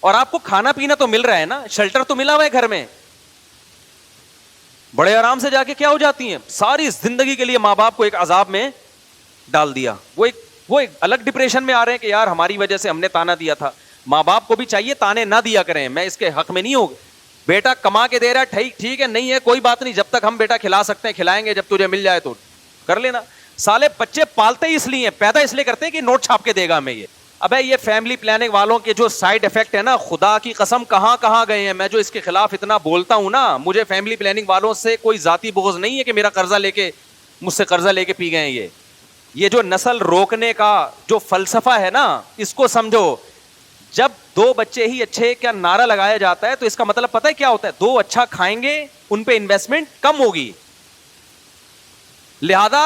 اور آپ کو کھانا پینا تو مل رہا ہے نا, شیلٹر تو ملا ہوا ہے گھر میں, بڑے آرام سے جا کے کیا ہو جاتی ہیں ساری زندگی کے لیے ماں باپ کو ایک عذاب میں ڈال دیا. وہ ایک الگ ڈپریشن میں آ رہے ہیں کہ یار ہماری وجہ سے ہم نے تانا دیا تھا. ماں باپ کو بھی چاہیے تانے نہ دیا کریں, میں اس کے حق میں نہیں ہوں. بیٹا کما کے دے رہا ہے ٹھیک ہے, نہیں ہے کوئی بات نہیں, جب تک ہم بیٹا کھلا سکتے ہیں کھلائیں گے, جب تجھے مل جائے تو کر لینا. سالے بچے پالتے ہی اس لیے پیدا اس لیے کرتے ہیں کہ نوٹ چھاپ کے دے گا ہمیں یہ. ابے یہ فیملی پلاننگ والوں کے جو سائیڈ افیکٹ ہے نا, خدا کی قسم کہاں کہاں گئے ہیں. میں جو اس کے خلاف اتنا بولتا ہوں نا, مجھے فیملی پلاننگ والوں سے کوئی ذاتی بغض نہیں ہے کہ میرا قرضہ لے کے مجھ سے قرضہ لے کے پی گئے ہیں. یہ جو نسل روکنے کا جو فلسفہ ہے نا, اس کو سمجھو. جب 2 بچے ہی اچھے کیا نعرہ لگایا جاتا ہے تو اس کا مطلب پتہ ہے کیا ہوتا ہے؟ 2 اچھا کھائیں گے, ان پہ انویسٹمنٹ کم ہوگی, لہذا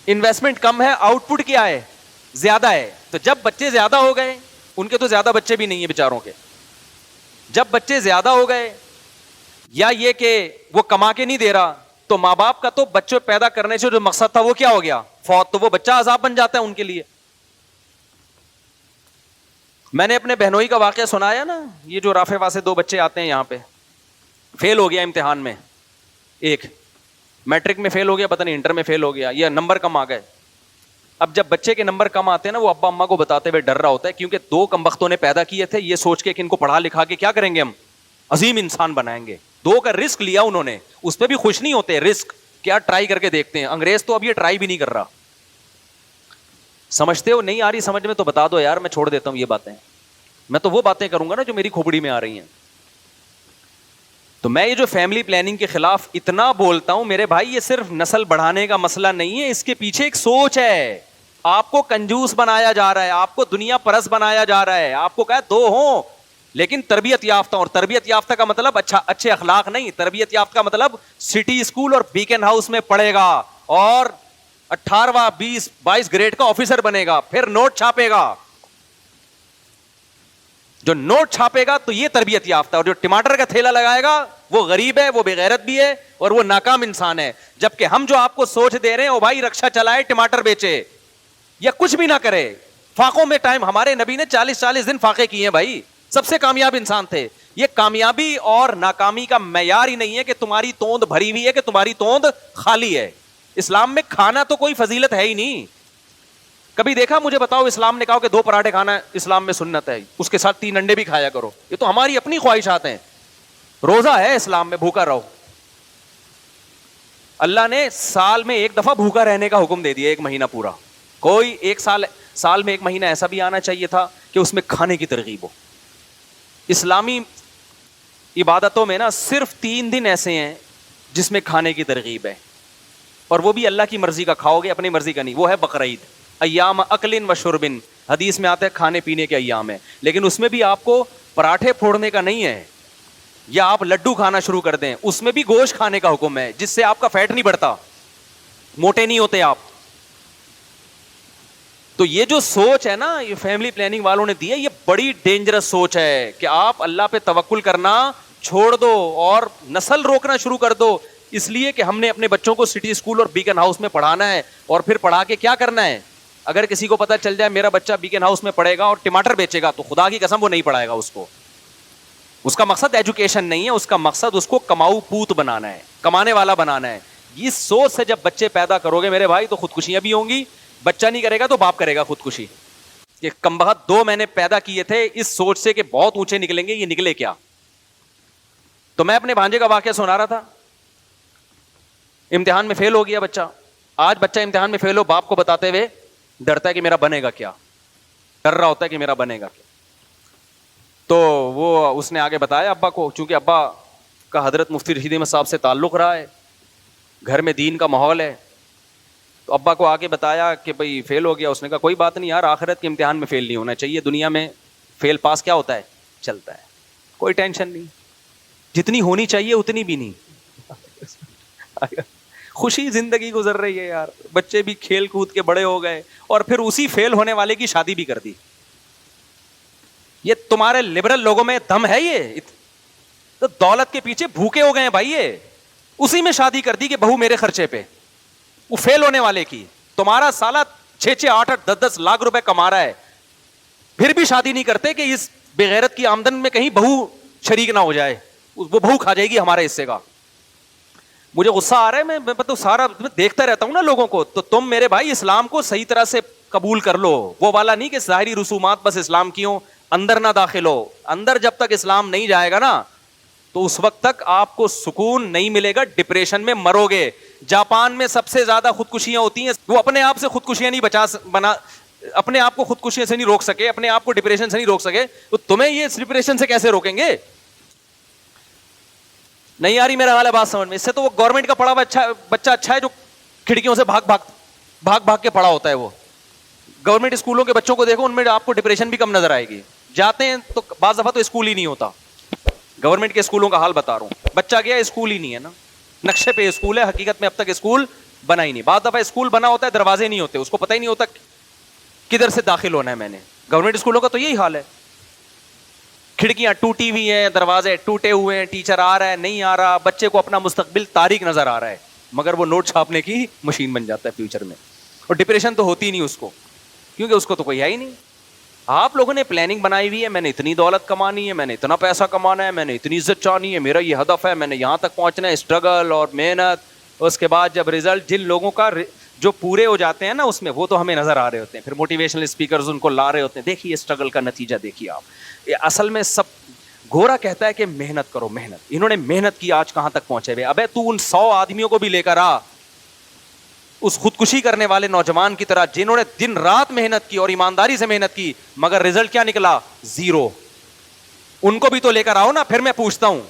انویسٹمنٹ کم ہے, آؤٹ پٹ کیا ہے زیادہ ہے. تو جب بچے زیادہ ہو گئے, ان کے تو زیادہ بچے بھی نہیں ہیں بیچاروں کے, جب بچے زیادہ ہو گئے یا یہ کہ وہ کما کے نہیں دے رہا, تو ماں باپ کا تو بچے پیدا کرنے سے جو مقصد تھا وہ کیا ہو گیا؟ فوت. تو وہ بچہ عذاب بن جاتا ہے ان کے لیے. میں نے اپنے بہنوئی کا واقعہ سنایا نا, یہ جو رافع سے 2 بچے آتے ہیں یہاں پہ, فیل ہو گیا امتحان میں, ایک میٹرک میں فیل ہو گیا, پتہ نہیں انٹر میں فیل ہو گیا, یا نمبر کم آ گئے. اب جب بچے کے نمبر کم آتے ہیں نا, وہ ابا اماں کو بتاتے ہوئے ڈر رہا ہوتا ہے, کیونکہ 2 کمبختوں نے پیدا کیے تھے یہ سوچ کے کہ ان کو پڑھا لکھا کے کیا کریں گے, ہم عظیم انسان بنائیں گے. 2 کا رسک لیا انہوں نے, اس پہ بھی خوش نہیں ہوتے. رسک کیا ٹرائی کر کے دیکھتے ہیں. انگریز تو اب یہ ٹرائی بھی نہیں کر رہا. سمجھتے ہو نہیں آ رہی سمجھ میں تو بتا دو یار, میں چھوڑ دیتا ہوں یہ باتیں. میں تو وہ باتیں کروں گا نا جو میری کھوپڑی میں آ رہی ہیں. تو میں یہ جو فیملی پلاننگ کے خلاف اتنا بولتا ہوں میرے بھائی, یہ صرف نسل بڑھانے کا مسئلہ نہیں ہے, اس کے پیچھے ایک سوچ ہے. آپ کو کنجوس بنایا جا رہا ہے, آپ کو دنیا پرست بنایا جا رہا ہے. آپ کو کہا 2 ہوں لیکن تربیت یافتہ, اور تربیت یافتہ کا مطلب اچھے اخلاق نہیں. تربیت یافتہ کا مطلب سٹی اسکول اور بیکن ہاؤس میں پڑھے گا اور 18واں 22 گریڈ کا آفیسر بنے گا, پھر نوٹ چھاپے گا. جو نوٹ چھاپے گا تو یہ تربیت یافتہ, اور جو ٹماٹر کا تھیلا لگائے گا وہ غریب ہے, وہ بے غیرت بھی ہے, اور وہ ناکام انسان ہے. جبکہ ہم جو آپ کو سوچ دے رہے ہیں, او بھائی رکشا چلائے, ٹماٹر بیچے یا کچھ بھی نہ کرے. فاقوں میں ٹائم, ہمارے نبی نے 40 دن فاقے کیے ہیں بھائی, سب سے کامیاب انسان تھے. یہ کامیابی اور ناکامی کا معیار ہی نہیں ہے کہ تمہاری توند بھری ہوئی ہے کہ تمہاری توند خالی ہے. اسلام میں کھانا تو کوئی فضیلت ہے ہی نہیں. کبھی دیکھا مجھے بتاؤ اسلام نے کہا کہ 2 پراٹھے کھانا اسلام میں سنت ہے, اس کے ساتھ 3 انڈے بھی کھایا کرو. یہ تو ہماری اپنی خواہشات ہیں. روزہ ہے اسلام میں, بھوکا رہو. اللہ نے سال میں 1 دفعہ بھوکا رہنے کا حکم دے دیا, 1 مہینہ پورا. کوئی ایک سال میں 1 مہینہ ایسا بھی آنا چاہیے تھا کہ اس میں کھانے کی ترغیب ہو. اسلامی عبادتوں میں نا صرف 3 دن ایسے ہیں جس میں کھانے کی ترغیب ہے, اور وہ بھی اللہ کی مرضی کا کھاؤ گے, اپنی مرضی کا نہیں. وہ ہے بقرعید, ایام اکل و شرب, حدیث میں آتا ہے کھانے پینے کے ایام ہے. لیکن اس میں بھی آپ کو پراٹھے پھوڑنے کا نہیں ہے, یا آپ لڈو کھانا شروع کر دیں. اس میں بھی گوشت کھانے کا حکم ہے, جس سے آپ کا فیٹ نہیں بڑھتا, موٹے نہیں ہوتے آپ. تو یہ جو سوچ ہے نا, یہ فیملی پلاننگ والوں نے دی ہے, یہ بڑی ڈینجرس سوچ ہے کہ آپ اللہ پہ توکل کرنا چھوڑ دو اور نسل روکنا شروع کر دو, اس لیے کہ ہم نے اپنے بچوں کو سٹی اسکول اور بیکن ہاؤس میں پڑھانا ہے, اور پھر پڑھا کے کیا کرنا ہے. اگر کسی کو پتا چل جائے میرا بچہ بیکن ہاؤس میں پڑھے گا اور ٹماٹر بیچے گا, تو خدا کی قسم وہ نہیں پڑھائے گا اس کو. اس کا مقصد ایجوکیشن نہیں ہے, اس کا مقصد اس کو کماؤ پوت بنانا ہے, کمانے والا بنانا ہے. اس سوچ سے جب بچے پیدا کرو گے میرے بھائی, تو خودکشیاں بھی ہوں گی. بچہ نہیں کرے گا تو باپ کرے گا خودکشی. یہ کمبخت 2 میں نے پیدا کیے تھے اس سوچ سے کہ بہت اونچے نکلیں گے, یہ نکلے کیا. تو میں اپنے بھانجے کا واقعہ سنا رہا تھا, امتحان میں فیل ہو گیا بچہ. آج بچہ امتحان میں فیل ہو, باپ کو بتاتے ہوئے ڈرتا ہے کہ میرا بنے گا کیا, ڈر رہا ہوتا ہے کہ میرا بنے گا کیا. تو وہ اس نے آگے بتایا ابا کو, چونکہ ابا کا حضرت مفتی رشید احمد صاحب سے تعلق رہا ہے, گھر میں دین کا ماحول ہے. تو ابا کو آگے بتایا کہ بھئی فیل ہو گیا. اس نے کہا کوئی بات نہیں یار, آخرت کے امتحان میں فیل نہیں ہونا چاہیے, دنیا میں فیل پاس کیا ہوتا ہے, چلتا ہے, کوئی ٹینشن نہیں, جتنی ہونی چاہیے اتنی بھی نہیں. خوشی زندگی گزر رہی ہے یار, بچے بھی کھیل کود کے بڑے ہو گئے, اور پھر اسی فیل ہونے والے کی شادی بھی کر دی. یہ تمہارے لبرل لوگوں میں دم ہے, یہ تو دولت کے پیچھے بھوکے ہو گئے ہیں بھائی, یہ اسی میں شادی کر دی کہ بہو میرے خرچے پہ, وہ فیل ہونے والے کی. تمہارا سالہ 6-6, 8-8, 10-10 لاکھ روپے کما رہا ہے, پھر بھی شادی نہیں کرتے کہ اس بغیرت کی آمدن میں کہیں بہو شریک نہ ہو جائے, وہ بہو کھا جائے گی ہمارے حصے کا. مجھے غصہ آ رہا ہے, میں تو سارا دیکھتا رہتا ہوں نا لوگوں کو. تو تم میرے بھائی اسلام کو صحیح طرح سے قبول کر لو, وہ والا نہیں کہ ظاہری رسومات بس اسلام کی ہوں, اندر نہ داخل ہو. اندر جب تک اسلام نہیں جائے گا نا تو اس وقت تک آپ کو سکون نہیں ملے گا, ڈپریشن میں مرو گے. جاپان میں سب سے زیادہ خودکشیاں ہوتی ہیں, وہ اپنے آپ سے خودکشیاں نہیں اپنے آپ کو خودکشیاں سے نہیں روک سکے, اپنے آپ کو ڈپریشن سے نہیں روک سکے, تو تمہیں یہ ڈپریشن سے کیسے روکیں گے؟ نہیں آ رہی میرا حال ہے بات سمجھ میں؟ اس سے تو وہ گورنمنٹ کا پڑھا ہوا بچہ اچھا ہے جو کھڑکیوں سے بھاگ کے پڑا ہوتا ہے. وہ گورنمنٹ اسکولوں کے بچوں کو دیکھو, ان میں آپ کو ڈپریشن بھی کم نظر آئے گی. جاتے ہیں تو بعض دفعہ تو اسکول ہی نہیں ہوتا. گورنمنٹ کے اسکولوں کا حال بتا رہا ہوں, بچہ گیا اسکول ہی نہیں ہے نا, نقشے پہ اسکول ہے, حقیقت میں اب تک اسکول بنا ہی نہیں. بعض دفعہ اسکول بنا ہوتا ہے, دروازے نہیں ہوتے, اس کو پتہ ہی نہیں ہوتا کدھر سے داخل ہونا ہے میں نے. گورنمنٹ اسکولوں کا تو یہی حال ہے, کھڑکیاں ٹوٹی ہوئی ہیں, دروازے ٹوٹے ہوئے ہیں, ٹیچر آ رہا ہے نہیں آ رہا, بچے کو اپنا مستقبل تاریک نظر آ رہا ہے, مگر وہ نوٹ چھاپنے کی مشین بن جاتا ہے فیوچر میں. اور ڈپریشن تو ہوتی نہیں اس کو, کیونکہ اس کو تو کوئی ہے ہی نہیں. آپ لوگوں نے پلاننگ بنائی ہوئی ہے, میں نے اتنی دولت کمانی ہے, میں نے اتنا پیسہ کمانا ہے, میں نے اتنی عزت چاہنی ہے, میرا یہ ہدف ہے, میں نے یہاں تک پہنچنا ہے, اسٹرگل اور محنت. اس کے بعد جب ریزلٹ جن لوگوں کا جو پورے ہو جاتے ہیں نا اس میں, وہ تو ہمیں نظر آ رہے ہوتے ہیں, پھر موٹیویشنل اسپیکرز ان کو لا رہے ہوتے ہیں, دیکھیے اسٹرگل کا نتیجہ دیکھیے آپ. اصل میں سب گورا کہتا ہے کہ محنت کرو محنت, انہوں نے محنت کی آج کہاں تک پہنچے ہوئے. ابے تو ان 100 آدمیوں کو بھی لے کر آ, اس خودکشی کرنے والے نوجوان کی طرح جنہوں نے دن رات محنت کی اور ایمانداری سے محنت کی, مگر رزلٹ کیا نکلا؟ 0. ان کو بھی تو لے کر آؤ نا. پھر میں پوچھتا ہوں,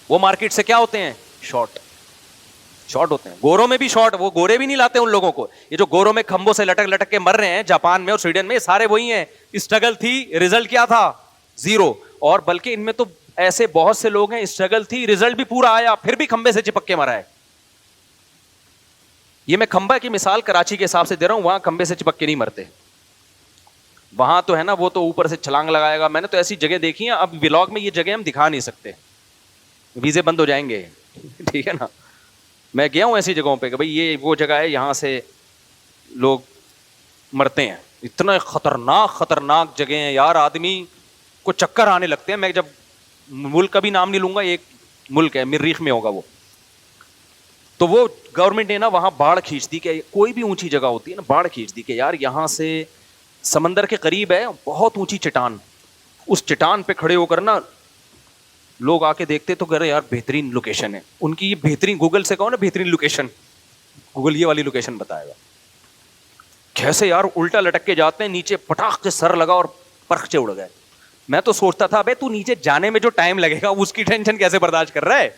وہ مارکیٹ سے کیا ہوتے ہیں؟ شارٹ ہوتے ہیں. گوروں میں بھی شارٹ, وہ گورے بھی نہیں لاتے ان لوگوں کو. یہ جو گوروں میں کھمبوں سے لٹک لٹک کے مر رہے ہیں جاپان میں اور سویڈن میں, سارے وہی ہیں. اسٹرگل تھی, رزلٹ کیا تھا؟ 0. اور بلکہ ان میں تو ایسے بہت سے لوگ ہیں, اسٹرگل تھی, رزلٹ بھی پورا آیا, پھر بھی کھمبے سے چپک کے مرا ہے. یہ میں کھمبا کی مثال کراچی کے حساب سے دے رہا ہوں, وہاں کھمبے سے چپک کے نہیں مرتے. وہاں تو ہے نا, وہ تو اوپر سے چھلانگ لگائے گا. میں نے تو ایسی جگہ دیکھی ہیں, اب ولاگ میں یہ جگہ ہم دکھا نہیں سکتے, ویزے بند ہو جائیں گے, ٹھیک ہے نا. میں گیا ہوں ایسی جگہوں پہ کہ بھائی یہ وہ جگہ ہے, یہاں سے لوگ مرتے ہیں. اتنا خطرناک جگہ ہیں یار, آدمی کو چکر آنے لگتے ہیں. میں جب ملک کا بھی نام نہیں لوں گا, ایک ملک ہے مریخ میں ہوگا وہ, تو وہ گورنمنٹ نے نا وہاں باڑ کھینچ دی, کہ کوئی بھی اونچی جگہ ہوتی ہے نا, باڑ کھینچ دی کہ یار یہاں سے سمندر کے قریب ہے بہت اونچی چٹان, اس چٹان پہ کھڑے ہو کر نا لوگ آ کے دیکھتے تو کہہ رہے یار بہترین لوکیشن ہے ان کی, یہ بہترین, گوگل سے کہو نا بہترین لوکیشن, گوگل یہ والی لوکیشن بتائے گا. کیسے یار الٹا لٹک کے جاتے ہیں, نیچے پٹاخ کے سر لگا اور پرخچے اڑ گئے. میں تو سوچتا تھا ابے تو نیچے جانے میں جو ٹائم لگے گا اس کی ٹینشن کیسے برداشت کر رہا ہے.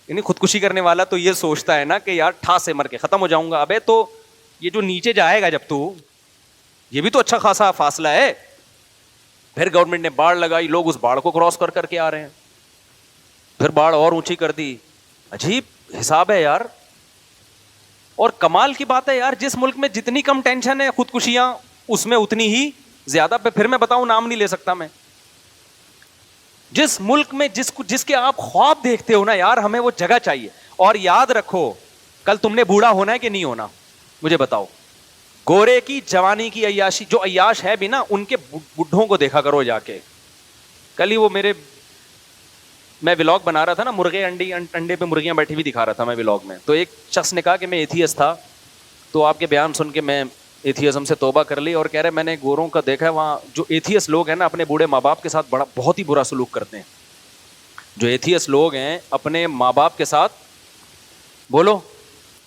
یعنی خودکشی کرنے والا تو یہ سوچتا ہے نا کہ یار ٹھاس سے مر کے ختم ہو جاؤں گا. ابے تو یہ جو نیچے جائے گا جب تو, یہ بھی تو اچھا خاصا فاصلہ ہے. پھر گورنمنٹ نے باڑ لگائی, لوگ اس باڑ کو کراس کر کے آ رہے ہیں, پھر باڑ اور اونچی کر دی. عجیب حساب ہے یار. اور کمال کی بات ہے یار, جس ملک میں جتنی کم ٹینشن ہے خودکشیاں, اس میں اتنی ہی زیادہ. پھر میں بتاؤں, نام نہیں لے سکتا میں, جس ملک میں جس کے آپ خواب دیکھتے ہو نا یار, ہمیں وہ جگہ چاہیے. اور یاد رکھو, کل تم نے بوڑھا ہونا ہے کہ نہیں ہونا, مجھے بتاؤ. گورے کی جوانی کی عیاشی, جو عیاش ہے بھی نا, ان کے بڈھوں کو دیکھا کرو جا کے. کل ہی وہ میں ولاگ بنا رہا تھا نا, مرغے انڈے پہ مرغیاں بیٹھی ہوئی دکھا رہا تھا میں ولاگ میں. تو ایک شخص نے کہا کہ میں ایتھیسٹ تھا, تو آپ کے بیان سن کے میں ایتھیزم سے توبہ کر لی, اور کہہ رہے میں نے گوروں کا دیکھا ہے وہاں جو ایتھیسٹ لوگ ہیں نا, اپنے بوڑھے ماں باپ کے ساتھ بہت ہی برا سلوک کرتے ہیں. جو ایتھیسٹ لوگ ہیں اپنے ماں باپ کے ساتھ, بولو,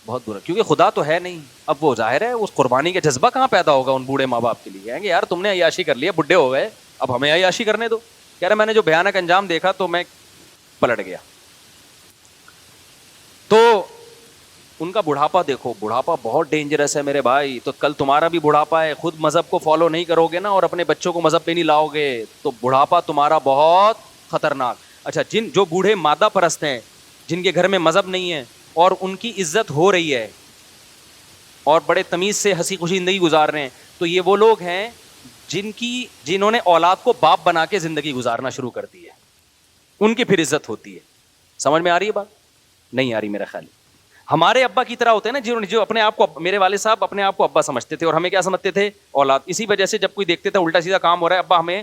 بہت برا, کیونکہ خدا تو ہے نہیں. اب وہ ظاہر ہے اس قربانی کا جذبہ کہاں پیدا ہوگا ان بوڑھے ماں باپ کے لیے. کہیں گے یار تم نے عیاشی کر لیا, بڈھے ہو گئے, اب ہمیں عیاشی کرنے دو. کہہ رہے میں نے جو بھیانک انجام دیکھا تو میں پلٹ گیا. تو ان کا بڑھاپا دیکھو, بڑھاپا بہت ڈینجرس ہے میرے بھائی. تو کل تمہارا بھی بڑھاپا ہے, خود مذہب کو فالو نہیں کرو گے نا اور اپنے بچوں کو مذہب پہ نہیں لاؤ گے تو بڑھاپا تمہارا بہت خطرناک. اچھا, جو بوڑھے مادہ پرست ہیں, جن کے گھر میں مذہب نہیں ہے اور ان کی عزت ہو رہی ہے اور بڑے تمیز سے ہنسی خوشی زندگی گزار رہے ہیں, تو یہ وہ لوگ ہیں جنہوں نے اولاد کو باپ بنا کے زندگی گزارنا شروع کر دی ہے, ان کی پھر عزت ہوتی ہے. سمجھ میں آ رہی ہے بات؟ نہیں آ رہی میرا خیال. ہمارے ابا کی طرح ہوتے ہیں نا, جو اپنے آپ کو, میرے والد صاحب اپنے آپ کو ابا سمجھتے تھے اور ہمیں کیا سمجھتے تھے؟ اولاد. اسی وجہ سے جب کوئی دیکھتے تھے الٹا سیدھا کام ہو رہا ہے, ابا ہمیں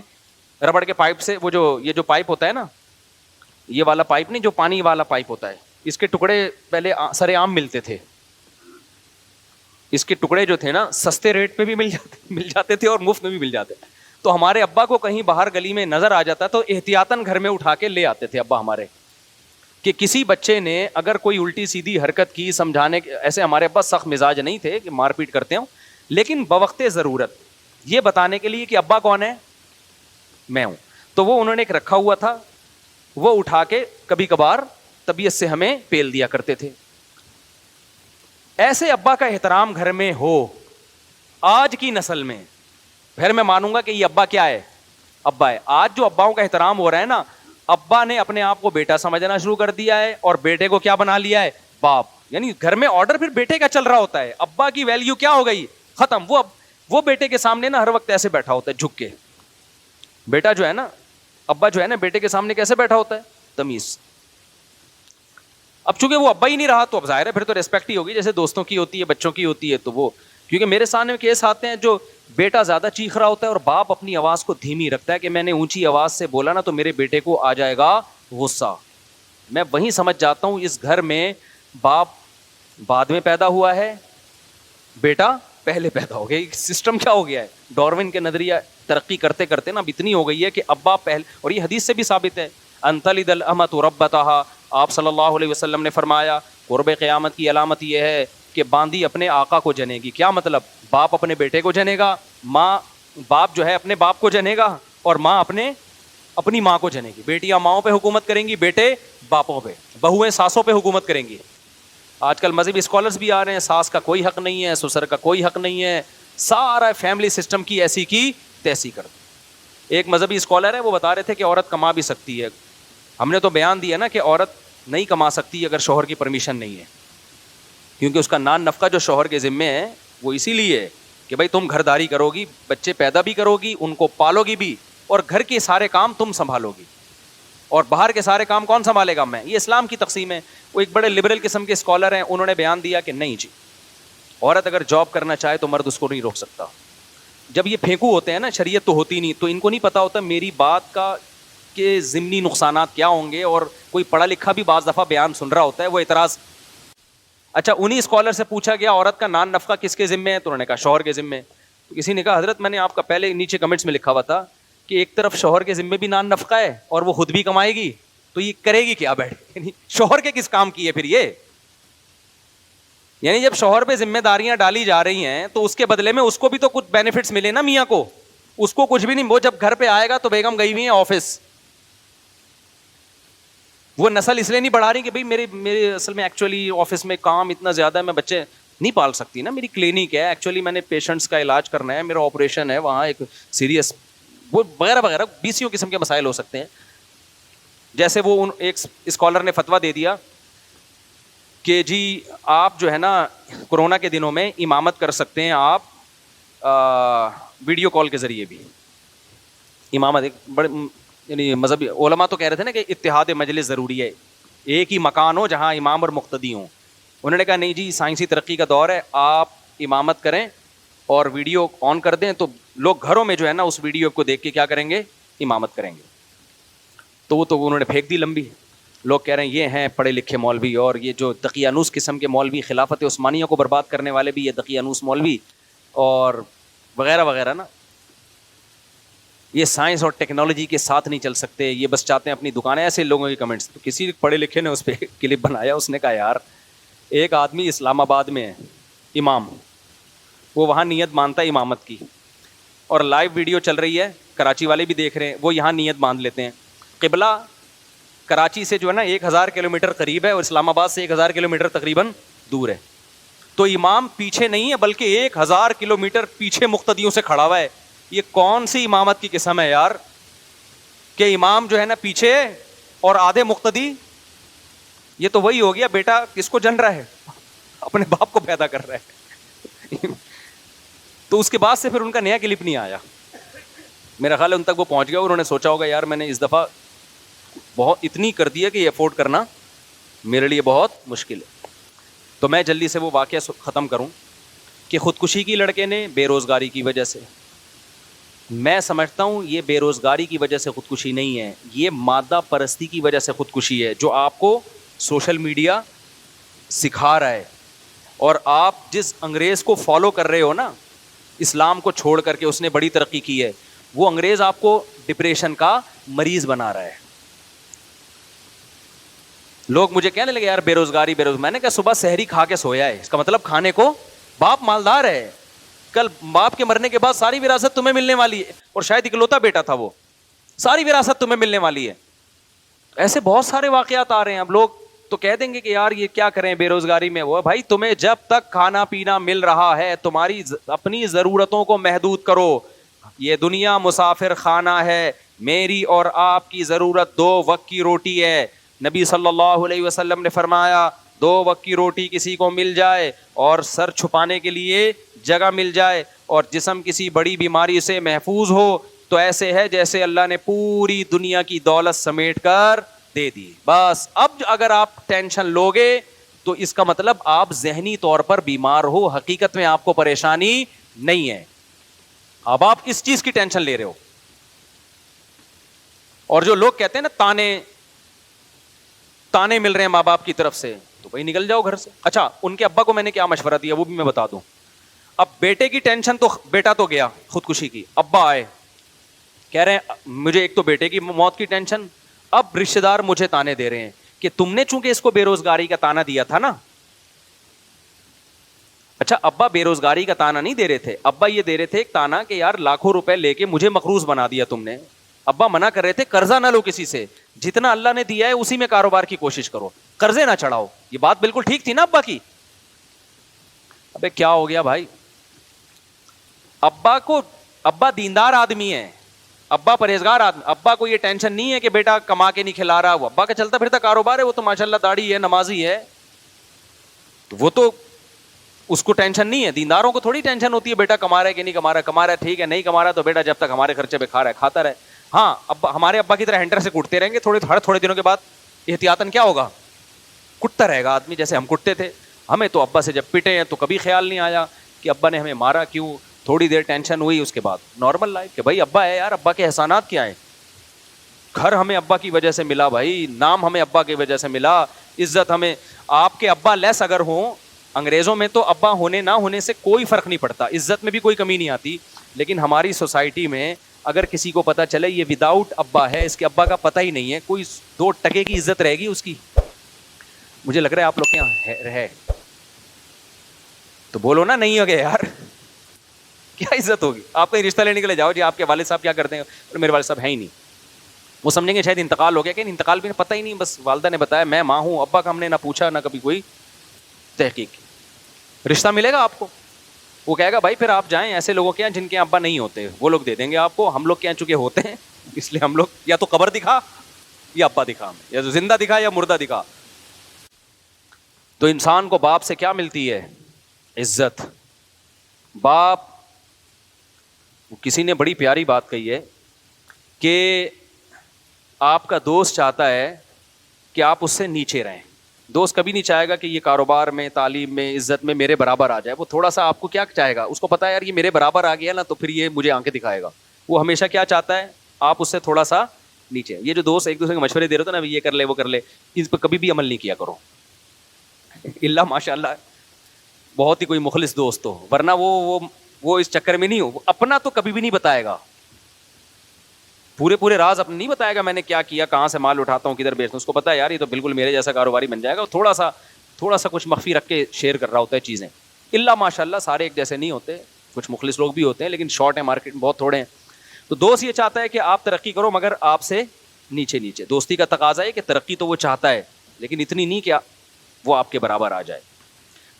ربڑ کے پائپ سے, یہ جو پائپ ہوتا ہے نا, یہ والا پائپ نہیں, جو پانی والا پائپ ہوتا ہے, اس کے ٹکڑے پہلے سرے عام ملتے تھے. اس کے ٹکڑے جو تھے نا سستے ریٹ پہ بھی مل جاتے تھے اور مفت میں بھی مل جاتے. تو ہمارے ابا کو کہیں باہر گلی میں نظر آ جاتا تو احتیاطاً گھر میں اٹھا کے لے آتے تھے ابا ہمارے, کہ کسی بچے نے اگر کوئی الٹی سیدھی حرکت کی سمجھانے. ایسے ہمارے ابا سخت مزاج نہیں تھے کہ مار پیٹ کرتے ہوں, لیکن بوقت ضرورت یہ بتانے کے لیے کہ ابا کون ہے, میں ہوں, تو وہ انہوں نے ایک رکھا ہوا تھا, وہ اٹھا کے کبھی کبھار طبیعت سے ہمیں پیل دیا کرتے تھے. ایسے ابا کا احترام گھر میں ہو آج کی نسل میں, پھر میں مانوں گا کہ یہ ابا کیا ہے, ابا ہے. آج جو اباؤں کا احترام ہو رہا ہے نا, ابا نے اپنے آپ کو بیٹا سمجھنا شروع کر دیا ہے اور بیٹے کو کیا بنا لیا ہے, باپ. یعنی گھر میں آرڈر پھر بیٹے کا چل رہا ہوتا ہے, ابا کی ویلیو کیا ہو گئی, ختم. وہ بیٹے کے سامنے نا ہر وقت ایسے بیٹھا ہوتا ہے جھک کے. بیٹا جو ہے نا, ابا جو ہے نا بیٹے کے سامنے کیسے بیٹھا ہوتا ہے, تمیز. اب چونکہ وہ ابا ہی نہیں رہا تو اب ظاہر ہے پھر تو ریسپیکٹ ہی ہوگی, جیسے دوستوں کی ہوتی ہے, بچوں کی ہوتی ہے. تو وہ کیونکہ میرے سامنے کیس آتے ہیں جو بیٹا زیادہ چیخ رہا ہوتا ہے اور باپ اپنی آواز کو دھیمی رکھتا ہے کہ میں نے اونچی آواز سے بولا نا تو میرے بیٹے کو آ جائے گا غصہ. میں وہیں سمجھ جاتا ہوں اس گھر میں باپ بعد میں پیدا ہوا ہے, بیٹا پہلے پیدا ہو گیا. سسٹم کیا ہو گیا ہے, ڈارون کے نظریہ ترقی کرتے کرتے نا اب اتنی ہو گئی ہے کہ ابا پہلے, اور یہ حدیث سے بھی ثابت ہے, انتلد الامۃ ربتہا. آپ صلی اللہ علیہ وسلم نے فرمایا قرب قیامت کی علامت یہ ہے کہ باندی اپنے آقا کو جنے گی. کیا مطلب, باپ اپنے بیٹے کو جنے گا, باپ جو ہے اپنے باپ کو جنے گا اور ماں اپنی ماں کو جنے گی. بیٹیاں ماؤں پہ حکومت کریں گی, بیٹے باپوں پہ, بہویں ساسوں پہ حکومت کریں گی. آج کل مذہبی اسکالرس بھی آ رہے ہیں, ساس کا کوئی حق نہیں ہے, سسر کا کوئی حق نہیں ہے, سارا فیملی سسٹم کی ایسی کی تیسی کر. ایک مذہبی اسکالر ہے وہ بتا رہے تھے کہ عورت کما بھی سکتی ہے. ہم نے تو بیان دیا نا کہ عورت نہیں کما سکتی اگر شوہر کی پرمیشن نہیں ہے, کیونکہ اس کا نان نفقہ جو شوہر کے ذمے ہے وہ اسی لیے ہے کہ بھائی تم گھرداری کرو گی, بچے پیدا بھی کرو گی, ان کو پالو گی بھی, اور گھر کے سارے کام تم سنبھالو گی, اور باہر کے سارے کام کون سنبھالے گا, میں. یہ اسلام کی تقسیم ہے. وہ ایک بڑے لبرل قسم کے اسکالر ہیں, انہوں نے بیان دیا کہ نہیں جی, عورت اگر جاب کرنا چاہے تو مرد اس کو نہیں روک سکتا. جب یہ پھینکو ہوتے ہیں نا, شریعت تو ہوتی نہیں, تو ان کو نہیں پتا ہوتا میری بات کا کہ ضمنی نقصانات کیا ہوں گے, اور کوئی پڑھا لکھا بھی بعض دفعہ بیان سن رہا ہوتا ہے, وہ اعتراض. اچھا, انہی اسکالر سے پوچھا گیا عورت کا نان نفقہ کس کے ذمے ہے, تو انہوں نے کہا شوہر کے ذمے. تو کسی نے کہا حضرت میں نے آپ کا پہلے نیچے کمنٹس میں لکھا ہوا تھا کہ ایک طرف شوہر کے ذمے بھی نان نفقہ ہے اور وہ خود بھی کمائے گی, تو یہ کرے گی کیا بیٹھ, یعنی شوہر کے کس کام کی ہے پھر یہ. یعنی جب شوہر پہ ذمہ داریاں ڈالی جا رہی ہیں تو اس کے بدلے میں اس کو بھی تو کچھ بینیفٹس ملے نا میاں کو, اس کو کچھ بھی نہیں. وہ جب گھر پہ آئے گا تو بیگم گئی ہوئی ہیں آفس, وہ نسل اس لیے نہیں بڑھا رہی کہ بھائی میرے اصل میں ایکچولی آفس میں کام اتنا زیادہ ہے, میں بچے نہیں پال سکتی نا, میری کلینک ہے, ایکچولی میں نے پیشنٹس کا علاج کرنا ہے, میرا آپریشن ہے وہاں ایک سیریس, وہ وغیرہ وغیرہ 20 قسم کے مسائل ہو سکتے ہیں. جیسے وہ ایک اسکالر نے فتویٰ دے دیا کہ جی آپ جو ہے نا کورونا کے دنوں میں امامت کر سکتے ہیں آپ ویڈیو کال کے ذریعے بھی. امامت ایک بڑے یعنی مذہبی علماء تو کہہ رہے تھے نا کہ اتحاد مجلس ضروری ہے, ایک ہی مکان ہو جہاں امام اور مقتدی ہوں. انہوں نے کہا نہیں جی, سائنسی ترقی کا دور ہے, آپ امامت کریں اور ویڈیو آن کر دیں تو لوگ گھروں میں جو ہے نا اس ویڈیو کو دیکھ کے کیا کریں گے, امامت کریں گے. تو وہ تو انہوں نے پھینک دی لمبی. لوگ کہہ رہے ہیں یہ ہیں پڑھے لکھے مولوی, اور یہ جو دقیانوس قسم کے مولوی, خلافت عثمانیہ کو برباد کرنے والے بھی یہ دقیانوس مولوی اور وغیرہ وغیرہ نا, یہ سائنس اور ٹیکنالوجی کے ساتھ نہیں چل سکتے, یہ بس چاہتے ہیں اپنی دکانیں. ایسے لوگوں کے کمنٹس. تو کسی پڑھے لکھے نے اس پہ کلپ بنایا, اس نے کہا یار ایک آدمی اسلام آباد میں ہے امام, وہ وہاں نیت مانتا ہے امامت کی, اور لائیو ویڈیو چل رہی ہے, کراچی والے بھی دیکھ رہے ہیں, وہ یہاں نیت باندھ لیتے ہیں. قبلہ کراچی سے جو ہے نا 1000 کلومیٹر قریب ہے اور اسلام آباد سے 1000 کلومیٹر تقریباً دور ہے. تو امام پیچھے نہیں ہے بلکہ 1000 کلومیٹر پیچھے مقتدیوں سے کھڑا ہوا ہے. یہ کون سی امامت کی قسم ہے یار کہ امام جو ہے نا پیچھے اور آدھے مقتدی. یہ تو وہی ہو گیا بیٹا کس کو جن رہا ہے, اپنے باپ کو پیدا کر رہا ہے. تو اس کے بعد سے پھر ان کا نیا کلپ نہیں آیا. میرا خیال ہے ان تک وہ پہنچ گیا, انہوں نے سوچا ہوگا یار میں نے اس دفعہ بہت اتنی کر دی ہے کہ یہ افورڈ کرنا میرے لیے بہت مشکل ہے. تو میں جلدی سے وہ واقعہ ختم کروں کہ خودکشی کی لڑکے نے بے روزگاری کی وجہ سے. میں سمجھتا ہوں یہ بے روزگاری کی وجہ سے خودکشی نہیں ہے, یہ مادہ پرستی کی وجہ سے خودکشی ہے جو آپ کو سوشل میڈیا سکھا رہا ہے. اور آپ جس انگریز کو فالو کر رہے ہو نا, اسلام کو چھوڑ کر کے اس نے بڑی ترقی کی ہے, وہ انگریز آپ کو ڈپریشن کا مریض بنا رہا ہے. لوگ مجھے کہنے لگے یار بے روزگاری. میں نے کہا صبح سحری کھا کے سویا ہے, اس کا مطلب کھانے کو باپ مالدار ہے. کل باپ کے مرنے کے بعد ساری وراثت تمہیں ملنے والی ہے, اور شاید اکلوتا بیٹا تھا وہ, ساری وراثت تمہیں ملنے والی ہے. ایسے بہت سارے واقعات آ رہے ہیں. اب لوگ تو کہہ دیں گے کہ یار یہ کیا کریں بے روزگاری میں. وہ بھائی تمہیں جب تک کھانا پینا مل رہا ہے تمہاری اپنی ضرورتوں کو محدود کرو. یہ دنیا مسافر خانہ ہے, میری اور آپ کی ضرورت 2 وقت کی روٹی ہے. نبی صلی اللہ علیہ وسلم نے فرمایا 2 وقت کی روٹی کسی کو مل جائے اور سر چھپانے کے لیے جگہ مل جائے اور جسم کسی بڑی بیماری سے محفوظ ہو تو ایسے ہے جیسے اللہ نے پوری دنیا کی دولت سمیٹ کر دے دی. بس اب اگر آپ ٹینشن لوگے تو اس کا مطلب آپ ذہنی طور پر بیمار ہو, حقیقت میں آپ کو پریشانی نہیں ہے. اب آپ اس چیز کی ٹینشن لے رہے ہو. اور جو لوگ کہتے ہیں نا تانے مل رہے ہیں ماں باپ کی طرف سے, تو بھائی نکل جاؤ گھر سے. اچھا ان کے ابا کو میں نے کیا مشورہ دیا وہ بھی میں بتا دوں. اب بیٹے کی ٹینشن تو بیٹا تو گیا خودکشی کی, ابا آئے کہہ رہے ہیں مجھے ایک تو بیٹے کی موت کی ٹینشن, اب رشتہ دار مجھے تانے دے رہے ہیں کہ تم نے چونکہ اس کو بے روزگاری کا تانا دیا تھا نا. اچھا ابا بے روزگاری کا تانا نہیں دے رہے تھے, ابا یہ دے رہے تھے ایک تانا کہ یار لاکھوں روپے لے کے مجھے مقروض بنا دیا تم نے. ابا منع کر رہے تھے قرضہ نہ لو کسی سے, جتنا اللہ نے دیا ہے اسی میں کاروبار کی کوشش کرو, قرضے نہ چڑھاؤ. یہ بات بالکل ٹھیک تھی نا ابا کی. ابے کیا ہو گیا بھائی, ابا دیندار آدمی ہے, ابا پرہیزگار آدمی, ابا کو یہ ٹینشن نہیں ہے کہ بیٹا کما کے نہیں کھلا رہا. وہ ابا کا چلتا پھرتا کاروبار ہے, وہ تو ماشاء اللہ داڑھی ہے, نمازی ہے, وہ تو اس کو ٹینشن نہیں ہے. دینداروں کو تھوڑی ٹینشن ہوتی ہے بیٹا کما رہا ہے کہ نہیں کما رہا. کما رہا ہے ٹھیک ہے, نہیں کما رہا تو بیٹا جب تک ہمارے خرچے پہ کھا رہا ہے کھاتا رہے. ہاں ابا ہمارے ابا کی طرح ہینڈر سے کوٹتے رہیں گے ہر تھوڑے دنوں کے بعد احتیاطاً کیا ہوگا, کٹتا رہے گا آدمی جیسے ہم کٹتے تھے. ہمیں تو ابا سے جب پٹے ہیں تو کبھی خیال نہیں آیا کہ ابا نے ہمیں مارا کیوں, تھوڑی دیر ٹینشن ہوئی, اس کے بعد نارمل لائف کہ بھائی ابا ہے یار, ابا کے احسانات کیا ہیں. گھر ہمیں ابا کی وجہ سے ملا بھائی, نام ہمیں ابا کی وجہ سے ملا, عزت ہمیں. آپ کے ابا لیس اگر ہوں, انگریزوں میں تو ابا ہونے نہ ہونے سے کوئی فرق نہیں پڑتا, عزت میں بھی کوئی کمی نہیں آتی. لیکن ہماری سوسائٹی میں اگر کسی کو پتا چلے یہ وداؤٹ ابا ہے, اس کے ابا کا پتہ ہی نہیں ہے, کوئی 2 ٹکے کی عزت رہے گی اس کی. مجھے لگ رہا ہے آپ لوگ کے یہاں رہے تو بولو نا, نہیں ہو گیا یار, کیا عزت ہوگی. آپ کہیں رشتہ لینے کے لیے جاؤ جی آپ کے والد صاحب کیا کرتے ہیں, اور میرے والد صاحب ہیں ہی نہیں, وہ سمجھیں گے شاید انتقال ہو گیا. کہ انتقال بھی پتہ ہی نہیں, بس والدہ نے بتایا میں ماں ہوں, ابا کا ہم نے نہ پوچھا نہ کبھی کوئی تحقیق. رشتہ ملے گا آپ کو, وہ کہے گا بھائی پھر آپ جائیں ایسے لوگوں کے یہاں جن کے ابا نہیں ہوتے, وہ لوگ دے دیں گے آپ کو. ہم لوگ کے یہاں چونکہ ہوتے ہیں اس لیے ہم لوگ یا تو قبر دکھا یا ابا دکھا, ہمیں یا تو زندہ دکھا یا مردہ دکھا. تو انسان کو باپ سے کیا ملتی ہے, عزت. باپ, کسی نے بڑی پیاری بات کہی ہے کہ آپ کا دوست چاہتا ہے کہ آپ اس سے نیچے رہیں. دوست کبھی نہیں چاہے گا کہ یہ کاروبار میں, تعلیم میں, عزت میں میرے برابر آ جائے. وہ تھوڑا سا آپ کو کیا چاہے گا, اس کو پتا ہے یار یہ میرے برابر آ گیا نا تو پھر یہ مجھے آنکھیں دکھائے گا. وہ ہمیشہ کیا چاہتا ہے, آپ اس سے تھوڑا سا نیچے. یہ جو دوست ایک دوسرے کے مشورے دے رہے تھے نا, یہ کر لے وہ کر لے, اس پہ کبھی بھی عمل نہیں کیا کرو اللہ ماشاء اللہ بہت ہی کوئی مخلص دوست ہو, ورنہ وہ اس چکر میں نہیں ہو. اپنا تو کبھی بھی نہیں بتائے گا, پورے راز اپنے نہیں بتائے گا, میں نے کیا کیا, کہاں سے مال اٹھاتا ہوں, کدھر بیچتا ہوں. اس کو پتا ہے یار یہ تو بالکل میرے جیسا کاروباری بن جائے گا. تھوڑا سا کچھ مخفی رکھ کے شیئر کر رہا ہوتا ہے چیزیں. اللہ ماشاء اللہ سارے ایک جیسے نہیں ہوتے, کچھ مخلص لوگ بھی ہوتے ہیں لیکن شارٹ ہے, مارکیٹ میں بہت تھوڑے ہیں. تو دوست یہ چاہتا ہے کہ آپ ترقی کرو مگر آپ سے نیچے. دوستی کا تقاضا ہے کہ ترقی تو وہ چاہتا ہے لیکن اتنی نہیں کہ وہ آپ کے برابر آ جائے.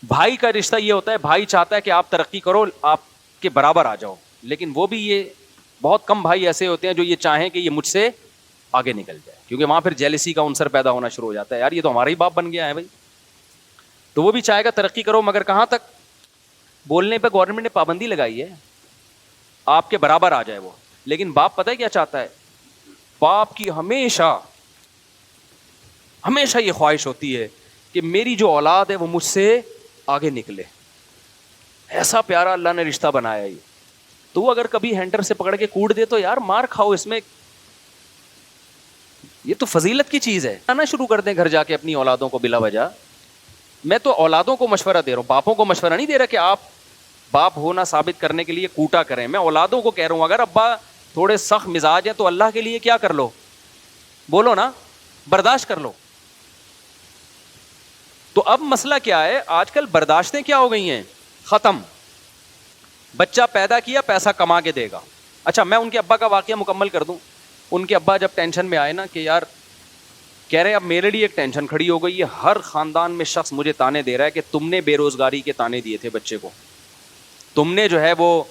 بھائی کا رشتہ یہ ہوتا ہے, بھائی چاہتا ہے کہ آپ ترقی کرو, آپ کے برابر آ جاؤ, لیکن وہ بھی یہ بہت کم بھائی ایسے ہوتے ہیں جو یہ چاہیں کہ یہ مجھ سے آگے نکل جائے, کیونکہ وہاں پھر جیلسی کا عنصر پیدا ہونا شروع ہو جاتا ہے, یار یہ تو ہمارا ہی باپ بن گیا ہے بھائی. تو وہ بھی چاہے گا ترقی کرو, مگر کہاں تک, بولنے پہ گورنمنٹ نے پابندی لگائی ہے آپ کے برابر آ جائے وہ, لیکن باپ پتہ ہے کیا چاہتا ہے, باپ کی ہمیشہ ہمیشہ یہ خواہش ہوتی ہے کہ میری جو اولاد ہے وہ مجھ سے آگے نکلے. ایسا پیارا اللہ نے رشتہ بنایا یہ, تو وہ اگر کبھی ہینڈر سے پکڑ کے کوٹ دے تو یار مار کھاؤ, اس میں یہ تو فضیلت کی چیز ہے. آنا شروع کر دیں گھر جا کے اپنی اولادوں کو بلا وجہ. میں تو اولادوں کو مشورہ دے رہا ہوں, باپوں کو مشورہ نہیں دے رہا کہ آپ باپ ہونا ثابت کرنے کے لیے کوٹا کریں. میں اولادوں کو کہہ رہا ہوں اگر ابا تھوڑے سخت مزاج ہیں تو اللہ کے لیے کیا کر لو, بولو نا, برداشت کر لو. تو اب مسئلہ کیا ہے, آج کل برداشتیں کیا ہو گئی ہیں, ختم. بچہ پیدا کیا پیسہ کما کے دے گا. اچھا میں ان کے ابا کا واقعہ مکمل کر دوں. ان کے ابا جب ٹینشن میں آئے نا کہ یار کہہ رہے اب میرے لیے ایک ٹینشن کھڑی ہو گئی ہے, ہر خاندان میں شخص مجھے تانے دے رہا ہے کہ تم نے بے روزگاری کے تانے دیے تھے بچے کو, تم نے جو ہے وہ,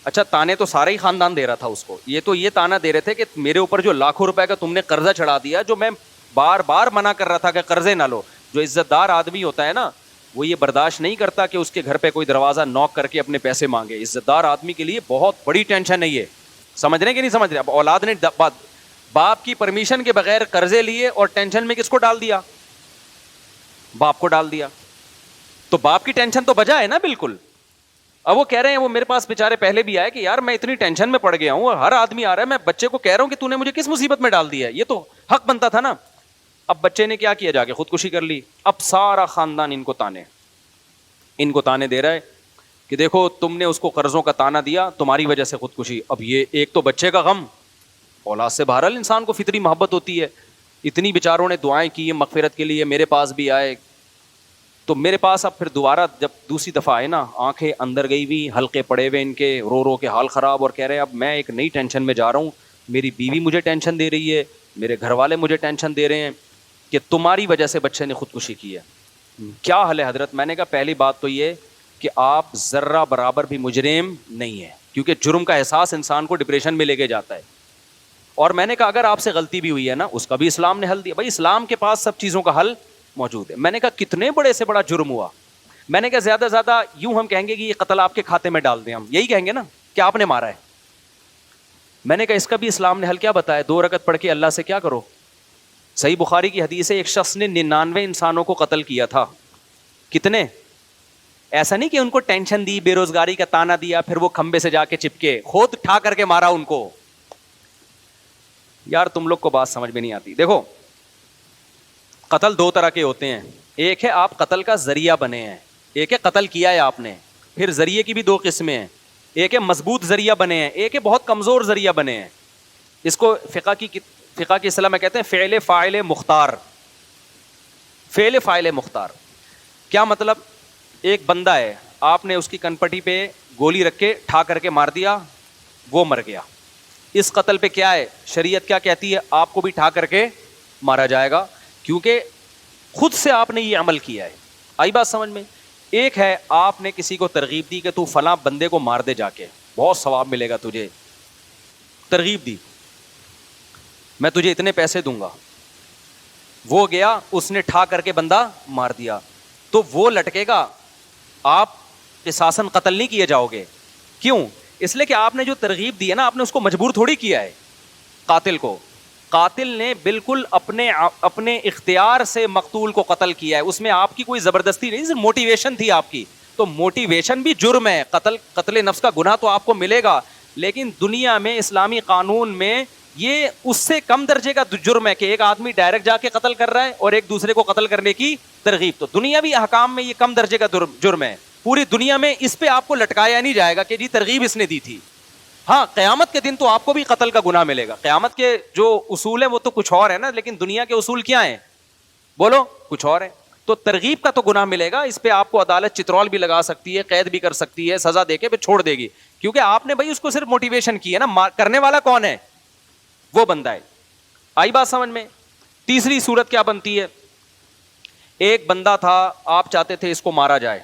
اچھا تانے تو سارا ہی خاندان دے رہا تھا اس کو, یہ تو یہ تانا دے رہے تھے کہ میرے اوپر جو لاکھوں روپے کا تم نے قرضہ چڑھا دیا, جو میں بار بار منع کر رہا تھا کہ قرضے نہ لو. جو عزت دار آدمی ہوتا ہے نا وہ یہ برداشت نہیں کرتا کہ اس کے گھر پہ کوئی دروازہ نوک کر کے اپنے پیسے مانگے. عزت دار آدمی کے لیے بہت بڑی ٹینشن ہے یہ, سمجھ رہے کہ نہیں سمجھ رہے. اب اولاد نے باپ کی پرمیشن کے بغیر قرضے لیے اور ٹینشن میں کس کو ڈال دیا, باپ کو ڈال دیا. تو باپ کی ٹینشن تو بجا ہے نا بالکل. اب وہ کہہ رہے ہیں, وہ میرے پاس بیچارے پہلے بھی آئے کہ یار میں اتنی ٹینشن میں پڑ گیا ہوں, ہر آدمی آ رہا ہے, میں بچے کو کہہ رہا ہوں کہ تو نے مجھے کس مصیبت میں ڈال دیا ہے, یہ تو حق بنتا تھا نا. اب بچے نے کیا کیا, جا کے خودکشی کر لی. اب سارا خاندان ان کو تانے دے رہا ہے کہ دیکھو تم نے اس کو قرضوں کا تانا دیا, تمہاری وجہ سے خودکشی. اب یہ ایک تو بچے کا غم, اولاد سے بہرحال انسان کو فطری محبت ہوتی ہے. اتنی بیچاروں نے دعائیں کی مغفرت کے لیے, میرے پاس بھی آئے. تو میرے پاس اب پھر دوبارہ جب دوسری دفعہ آئے نا, آنکھیں اندر گئی ہوئی, حلقے پڑے ہوئے ان کے, رو رو کے حال خراب, اور کہہ رہے ہیں اب میں ایک نئی ٹینشن میں جا رہا ہوں, میری بیوی مجھے ٹینشن دے رہی ہے, میرے گھر والے مجھے ٹینشن دے رہے ہیں کہ تمہاری وجہ سے بچے نے خودکشی کی ہے. کیا حل ہے حضرت؟ میں نے کہا پہلی بات تو یہ کہ آپ ذرہ برابر بھی مجرم نہیں ہے, کیونکہ جرم کا احساس انسان کو ڈپریشن میں لے کے جاتا ہے. اور میں نے کہا اگر آپ سے غلطی بھی ہوئی ہے نا, اس کا بھی اسلام نے حل دیا. بھائی اسلام کے پاس سب چیزوں کا حل موجود ہے. میں نے کہا کتنے بڑے سے بڑا جرم ہوا, میں نے کہا زیادہ سے زیادہ یوں ہم کہیں گے کہ یہ قتل آپ کے کھاتے میں ڈال دیں, ہم یہی کہیں گے نا کہ آپ نے مارا ہے. میں نے کہا اس کا بھی اسلام نے حل کیا بتایا, 2 رکعت پڑھ کے اللہ سے کیا کرو. صحیح بخاری کی حدیث ہے, ایک شخص نے 99 انسانوں کو قتل کیا تھا. کتنے؟ ایسا نہیں کہ ان کو ٹینشن دی, بے روزگاری کا تانا دیا, پھر وہ کھمبے سے جا کے چپکے, خود ٹھا کر کے مارا ان کو. یار تم لوگ کو بات سمجھ میں نہیں آتی. دیکھو قتل 2 طرح کے ہوتے ہیں, ایک ہے آپ قتل کا ذریعہ بنے ہیں, ایک ہے قتل کیا ہے آپ نے. پھر ذریعے کی بھی 2 قسمیں ہیں, ایک ہے مضبوط ذریعہ بنے ہیں, ایک ہے بہت کمزور ذریعہ بنے ہیں. اس کو فقہ کی اصطلاح میں کہتے ہیں فعل فاعل مختار. فعل فاعل مختار کیا مطلب؟ ایک بندہ ہے, آپ نے اس کی کنپٹی پہ گولی رکھ کے ٹھا کر کے مار دیا, وہ مر گیا. اس قتل پہ کیا ہے, شریعت کیا کہتی ہے, آپ کو بھی ٹھا کر کے مارا جائے گا, کیونکہ خود سے آپ نے یہ عمل کیا ہے. آئی بات سمجھ میں؟ ایک ہے آپ نے کسی کو ترغیب دی کہ تو فلاں بندے کو مار دے, جا کے بہت ثواب ملے گا تجھے, ترغیب دی, میں تجھے اتنے پیسے دوں گا. وہ گیا, اس نے ٹھا کر کے بندہ مار دیا, تو وہ لٹکے گا, آپ قصاصاً قتل نہیں کیے جاؤ گے. کیوں؟ اس لیے کہ آپ نے جو ترغیب دی ہے نا, آپ نے اس کو مجبور تھوڑی کیا ہے قاتل کو. قاتل نے بالکل اپنے اختیار سے مقتول کو قتل کیا ہے, اس میں آپ کی کوئی زبردستی نہیں, موٹیویشن تھی آپ کی. تو موٹیویشن بھی جرم ہے, قتل نفس کا گناہ تو آپ کو ملے گا, لیکن دنیا میں اسلامی قانون میں یہ اس سے کم درجے کا جرم ہے کہ ایک آدمی ڈائریکٹ جا کے قتل کر رہا ہے اور ایک دوسرے کو قتل کرنے کی ترغیب. تو دنیاوی احکام میں یہ کم درجے کا جرم ہے. پوری دنیا میں اس پہ آپ کو لٹکایا نہیں جائے گا کہ جی ترغیب اس نے دی تھی. ہاں قیامت کے دن تو آپ کو بھی قتل کا گناہ ملے گا. قیامت کے جو اصول ہیں وہ تو کچھ اور ہے نا, لیکن دنیا کے اصول کیا ہیں بولو, کچھ اور ہے. تو ترغیب کا تو گناہ ملے گا, اس پہ آپ کو عدالت چترول بھی لگا سکتی ہے, قید بھی کر سکتی ہے, سزا دے کے پھر چھوڑ دے گی, کیونکہ آپ نے بھائی اس کو صرف موٹیویشن کی ہے نا. کرنے والا کون ہے؟ وہ بندہ ہے. آئی بات سمجھ میں؟ تیسری صورت کیا بنتی ہے ایک بندہ تھا, آپ چاہتے تھے اس کو مارا جائے,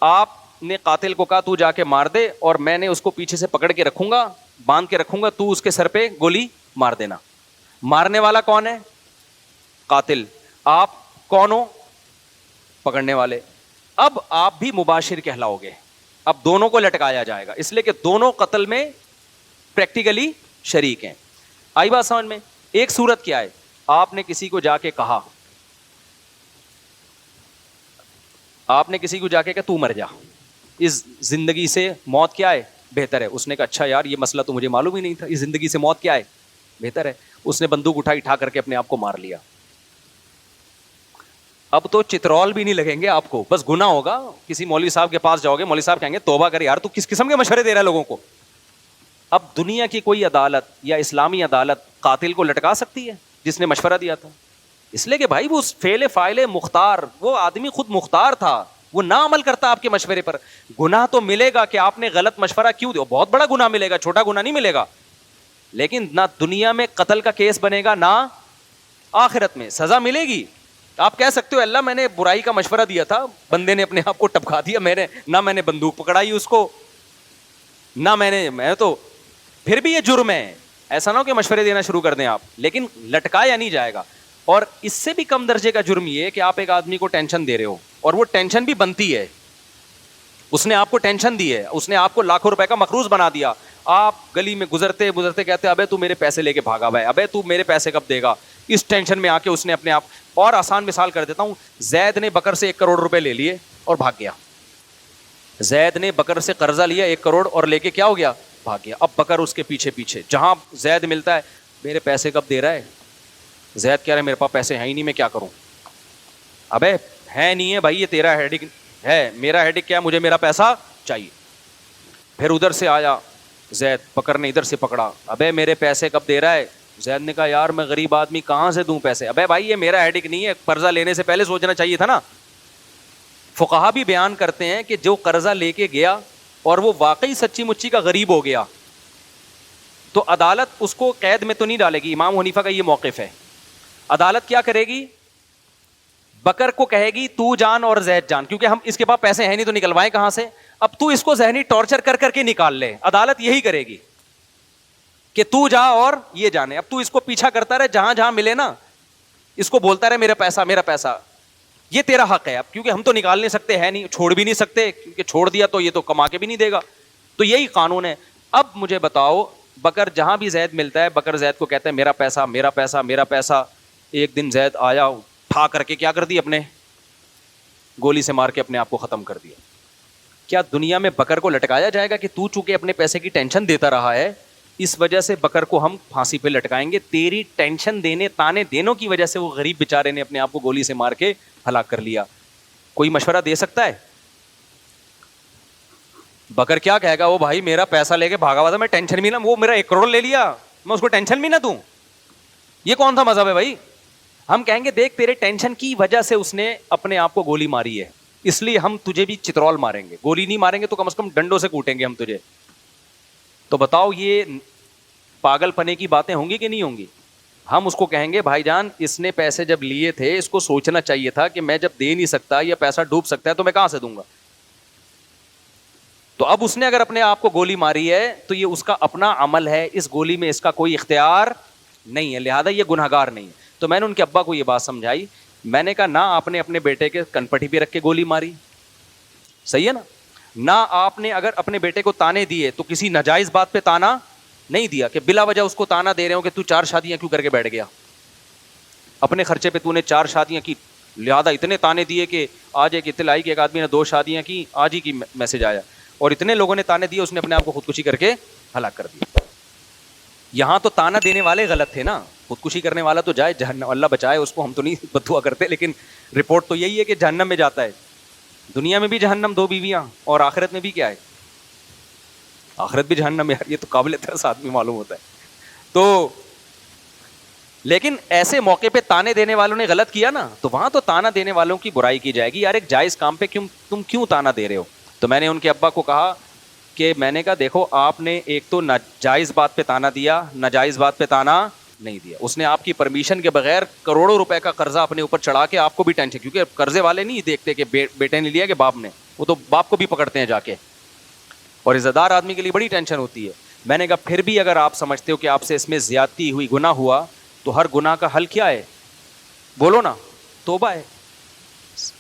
آپ نے قاتل کو کہا تو جا کے مار دے اور میں نے اس کو پیچھے سے پکڑ کے رکھوں گا, باندھ کے رکھوں گا, تو اس کے سر پہ گولی مار دینا. مارنے والا کون ہے؟ قاتل. آپ کون ہو؟ پکڑنے والے. اب آپ بھی مباشر کہلاؤ گے. اب دونوں کو لٹکایا جائے گا, اس لیے کہ دونوں قتل میں پریکٹیکلی شریک ہیں. آئی بات سمجھ میں؟ ایک صورت کیا ہے, آپ نے کسی کو جا کے کہا, آپ نے کسی کو جا کے کہا تو مر جا, اس زندگی سے موت کیا ہے بہتر ہے. اس نے کہا اچھا یار یہ مسئلہ تو مجھے معلوم ہی نہیں تھا, اس زندگی سے موت کیا ہے بہتر ہے. اس نے بندوق اٹھا کر کے اپنے آپ کو مار لیا. اب تو چترول بھی نہیں لگیں گے آپ کو, بس گناہ ہوگا. کسی مولوی صاحب کے پاس جاؤ گے, مولوی صاحب کہیں گے توبہ کر یار, تو کس قسم کے مشورے دے رہا ہے لوگوں کو. اب دنیا کی کوئی عدالت یا اسلامی عدالت قاتل کو لٹکا سکتی ہے جس نے مشورہ دیا تھا؟ اس لیے کہ بھائی وہ فعل فاعل مختار, وہ آدمی خود مختار تھا, وہ نہ عمل کرتا آپ کے مشورے پر. گناہ تو ملے گا کہ آپ نے غلط مشورہ کیوں دیا, بہت بڑا گناہ ملے گا, چھوٹا گناہ نہیں ملے گا. لیکن نہ دنیا میں قتل کا کیس بنے گا, نہ آخرت میں سزا ملے گی. آپ کہہ سکتے ہو اللہ میں نے برائی کا مشورہ دیا تھا, بندے نے اپنے آپ کو ٹپکا دیا, میں نے بندوق پکڑائی اس کو, نہ میں تو پھر بھی یہ جرم ہے. ایسا نہ ہو کہ مشورے دینا شروع کر دیں آپ, لیکن لٹکایا نہیں جائے گا. اور اس سے بھی کم درجے کا جرم یہ ہے کہ آپ ایک آدمی کو ٹینشن دے رہے ہو, اور وہ ٹینشن بھی بنتی ہے, اس نے آپ کو ٹینشن دی ہے, اس نے آپ کو لاکھوں روپے کا مقروض بنا دیا. آپ گلی میں گزرتے گزرتے کہتے ابے تو میرے پیسے لے کے بھاگا بھائی, ابے تو میرے پیسے کب دے گا. اس ٹینشن میں آ کے اس نے اپنے آپ, اور آسان مثال کر دیتا ہوں, زید نے بکر سے 1 کروڑ روپے لے لیے اور بھاگ گیا. زید نے بکر سے قرضہ لیا 1 کروڑ اور لے کے کیا ہو گیا, بھاگ گیا. اب بکر اس کے پیچھے پیچھے, جہاں زید ملتا ہے میرے پیسے کب دے رہا ہے. زید کہہ رہا ہے میرے پاس پیسے ہیں ہی نہیں, میں کیا کروں. ابے ہے نہیں ہے بھائی, یہ تیرا ہیڈک ہے, میرا ہیڈک کیا ہے, مجھے میرا پیسہ چاہیے. پھر ادھر سے آیا زید, بکر نے ادھر سے پکڑا, ابے میرے پیسے کب دے رہا ہے. زید نے کہا یار میں غریب آدمی کہاں سے دوں پیسے. ابے بھائی یہ میرا ہیڈک نہیں ہے, قرضہ لینے سے پہلے سوچنا چاہیے تھا نا. فقہا بھی بیان کرتے ہیں کہ جو قرضہ لے کے گیا اور وہ واقعی سچی مچی کا غریب ہو گیا, تو عدالت اس کو قید میں تو نہیں ڈالے گی. امام حنیفہ کا یہ موقف ہے. عدالت کیا کرے گی, بکر کو کہے گی تو جان اور زید جان, کیونکہ ہم اس کے پاس پیسے ہیں نہیں تو نکلوائیں کہاں سے. اب تو اس کو ذہنی ٹارچر کر کر کے نکال لے. عدالت یہی کرے گی کہ تو جا اور یہ جانے. اب تو اس کو پیچھا کرتا رہے, جہاں جہاں ملے نا اس کو بولتا رہے میرا پیسہ میرا پیسہ, یہ تیرا حق ہے. اب کیونکہ ہم تو نکال نہیں سکتے, ہے نہیں, چھوڑ بھی نہیں سکتے, کیونکہ چھوڑ دیا تو یہ تو کما کے بھی نہیں دے گا. تو یہی قانون ہے. اب مجھے بتاؤ, بکر جہاں بھی زید ملتا ہے, بکر زید کو کہتا ہے میرا پیسہ میرا پیسہ میرا پیسہ. ایک دن زید آیا, اٹھا کر کے کیا کر دی, اپنے گولی سے مار کے اپنے آپ کو ختم کر دیا. کیا دنیا میں بکر کو لٹکایا جائے گا کہ تو چونکہ اپنے پیسے کی ٹینشن دیتا رہا ہے اس وجہ سے بکر کو ہم پھانسی پہ لٹکائیں گے؟ تیری ٹینشن دینے تانے دینوں کی وجہ سے وہ غریب بیچارے نے اپنے آپ کو گولی سے مار کے ہلاک کر لیا. کوئی مشورہ دے سکتا ہے؟ بکر کیا کہے گا, وہ بھائی میرا پیسہ لے کے بھاگا ہوا تھا, میں ٹینشن بھی نہ, وہ میرا 1 کروڑ لے لیا میں اس کو ٹینشن بھی نہ دوں. یہ کون سا مذہب ہے بھائی؟ ہم کہیں گے دیکھ تیرے ٹینشن کی وجہ سے اس نے اپنے آپ کو گولی ماری ہے, اس لیے ہم تجھے بھی چترول ماریں گے. گولی نہیں ماریں گے تو کم از کم ڈنڈوں سے کوٹیں گے ہم تجھے. تو بتاؤ یہ پاگل پنے کی باتیں ہوں گی کہ نہیں ہوں گی؟ ہم اس کو کہیں گے بھائی جان اس نے پیسے جب لیے تھے اس کو سوچنا چاہیے تھا کہ میں جب دے نہیں سکتا یا پیسہ ڈوب سکتا ہے تو میں کہاں سے دوں گا. تو اب اس نے اگر اپنے آپ کو گولی ماری ہے تو یہ اس کا اپنا عمل ہے, اس گولی میں اس کا کوئی اختیار نہیں ہے, لہذا یہ گنہگار نہیں ہے. تو میں نے ان کے ابا کو یہ بات سمجھائی, میں نے کہا نہ آپ نے اپنے بیٹے کے کنپٹی پہ رکھ کے گولی ماری, صحیح ہے نا, نہ آپ نے اگر اپنے بیٹے کو تانے دیے تو کسی ناجائز بات پہ تانا نہیں دیا کہ بلا وجہ اس کو تانا دے رہے ہو کہ تو 4 شادیاں کیوں کر کے بیٹھ گیا, اپنے خرچے پہ تو نے 4 شادیاں کی, لہذا اتنے تانے دیے کہ آج ایک اطلاع آئی کہ ایک آدمی نے 2 شادیاں کی, آج ہی کی میسج آیا, اور اتنے لوگوں نے تانے دیے اس نے اپنے آپ کو خودکشی کر کے ہلاک کر دیا. یہاں تو تانا دینے والے غلط تھے نا, خودکشی کرنے والا تو جائے جہنم, اللہ بچائے اس کو, ہم تو نہیں بد دعا کرتے, لیکن رپورٹ تو یہی ہے کہ جہنم میں جاتا ہے. دنیا میں بھی جہنم 2 بیویاں, اور آخرت میں بھی کیا ہے, آخرت بھی جہنم. یار یہ تو قابل ترس آدمی معلوم ہوتا ہے. تو لیکن ایسے موقع پہ تانے دینے والوں نے غلط کیا نا, تو وہاں تو تانا دینے والوں کی برائی کی جائے گی. یار ایک جائز کام پہ تم کیوں تانا دے رہے ہو؟ تو میں نے ان کے ابا کو کہا کہ میں نے کہا دیکھو آپ نے ایک تو ناجائز بات پہ تانا دیا, ناجائز بات پہ تانا نہیں دیا. اس نے آپ کی پرمیشن کے بغیر کروڑوں روپے کا قرضہ اپنے اوپر چڑھا کے آپ کو بھی ٹینشن, کیونکہ قرضے والے نہیں دیکھتے کہ بیٹے نے لیا کہ باپ نے, وہ تو باپ کو بھی پکڑتے ہیں جا کے, اور عزت دار آدمی کے لیے بڑی ٹینشن ہوتی ہے. میں نے کہا پھر بھی اگر آپ سمجھتے ہو کہ آپ سے اس میں زیادتی ہوئی, گناہ ہوا, تو ہر گناہ کا حل کیا ہے؟ بولو نا, توبہ ہے.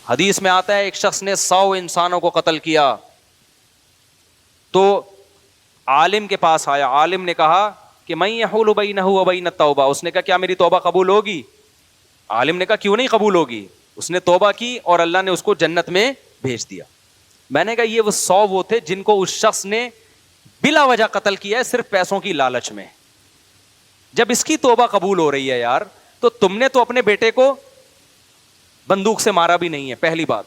حدیث میں آتا ہے ایک شخص نے 100 انسانوں کو قتل کیا, تو عالم کے پاس آیا, عالم نے کہا کہ من یحول بینہ و بین التوبہ, اس نے کہا کیا میری توبہ قبول ہوگی؟ عالم نے کہا کیوں نہیں قبول ہوگی. اس نے توبہ کی اور اللہ نے اس کو جنت میں بھیج دیا. میں نے کہا یہ وہ 100 وہ تھے جن کو اس شخص نے بلا وجہ قتل کیا ہے, صرف پیسوں کی لالچ میں. جب اس کی توبہ قبول ہو رہی ہے یار, تو تم نے تو اپنے بیٹے کو بندوق سے مارا بھی نہیں ہے, پہلی بات.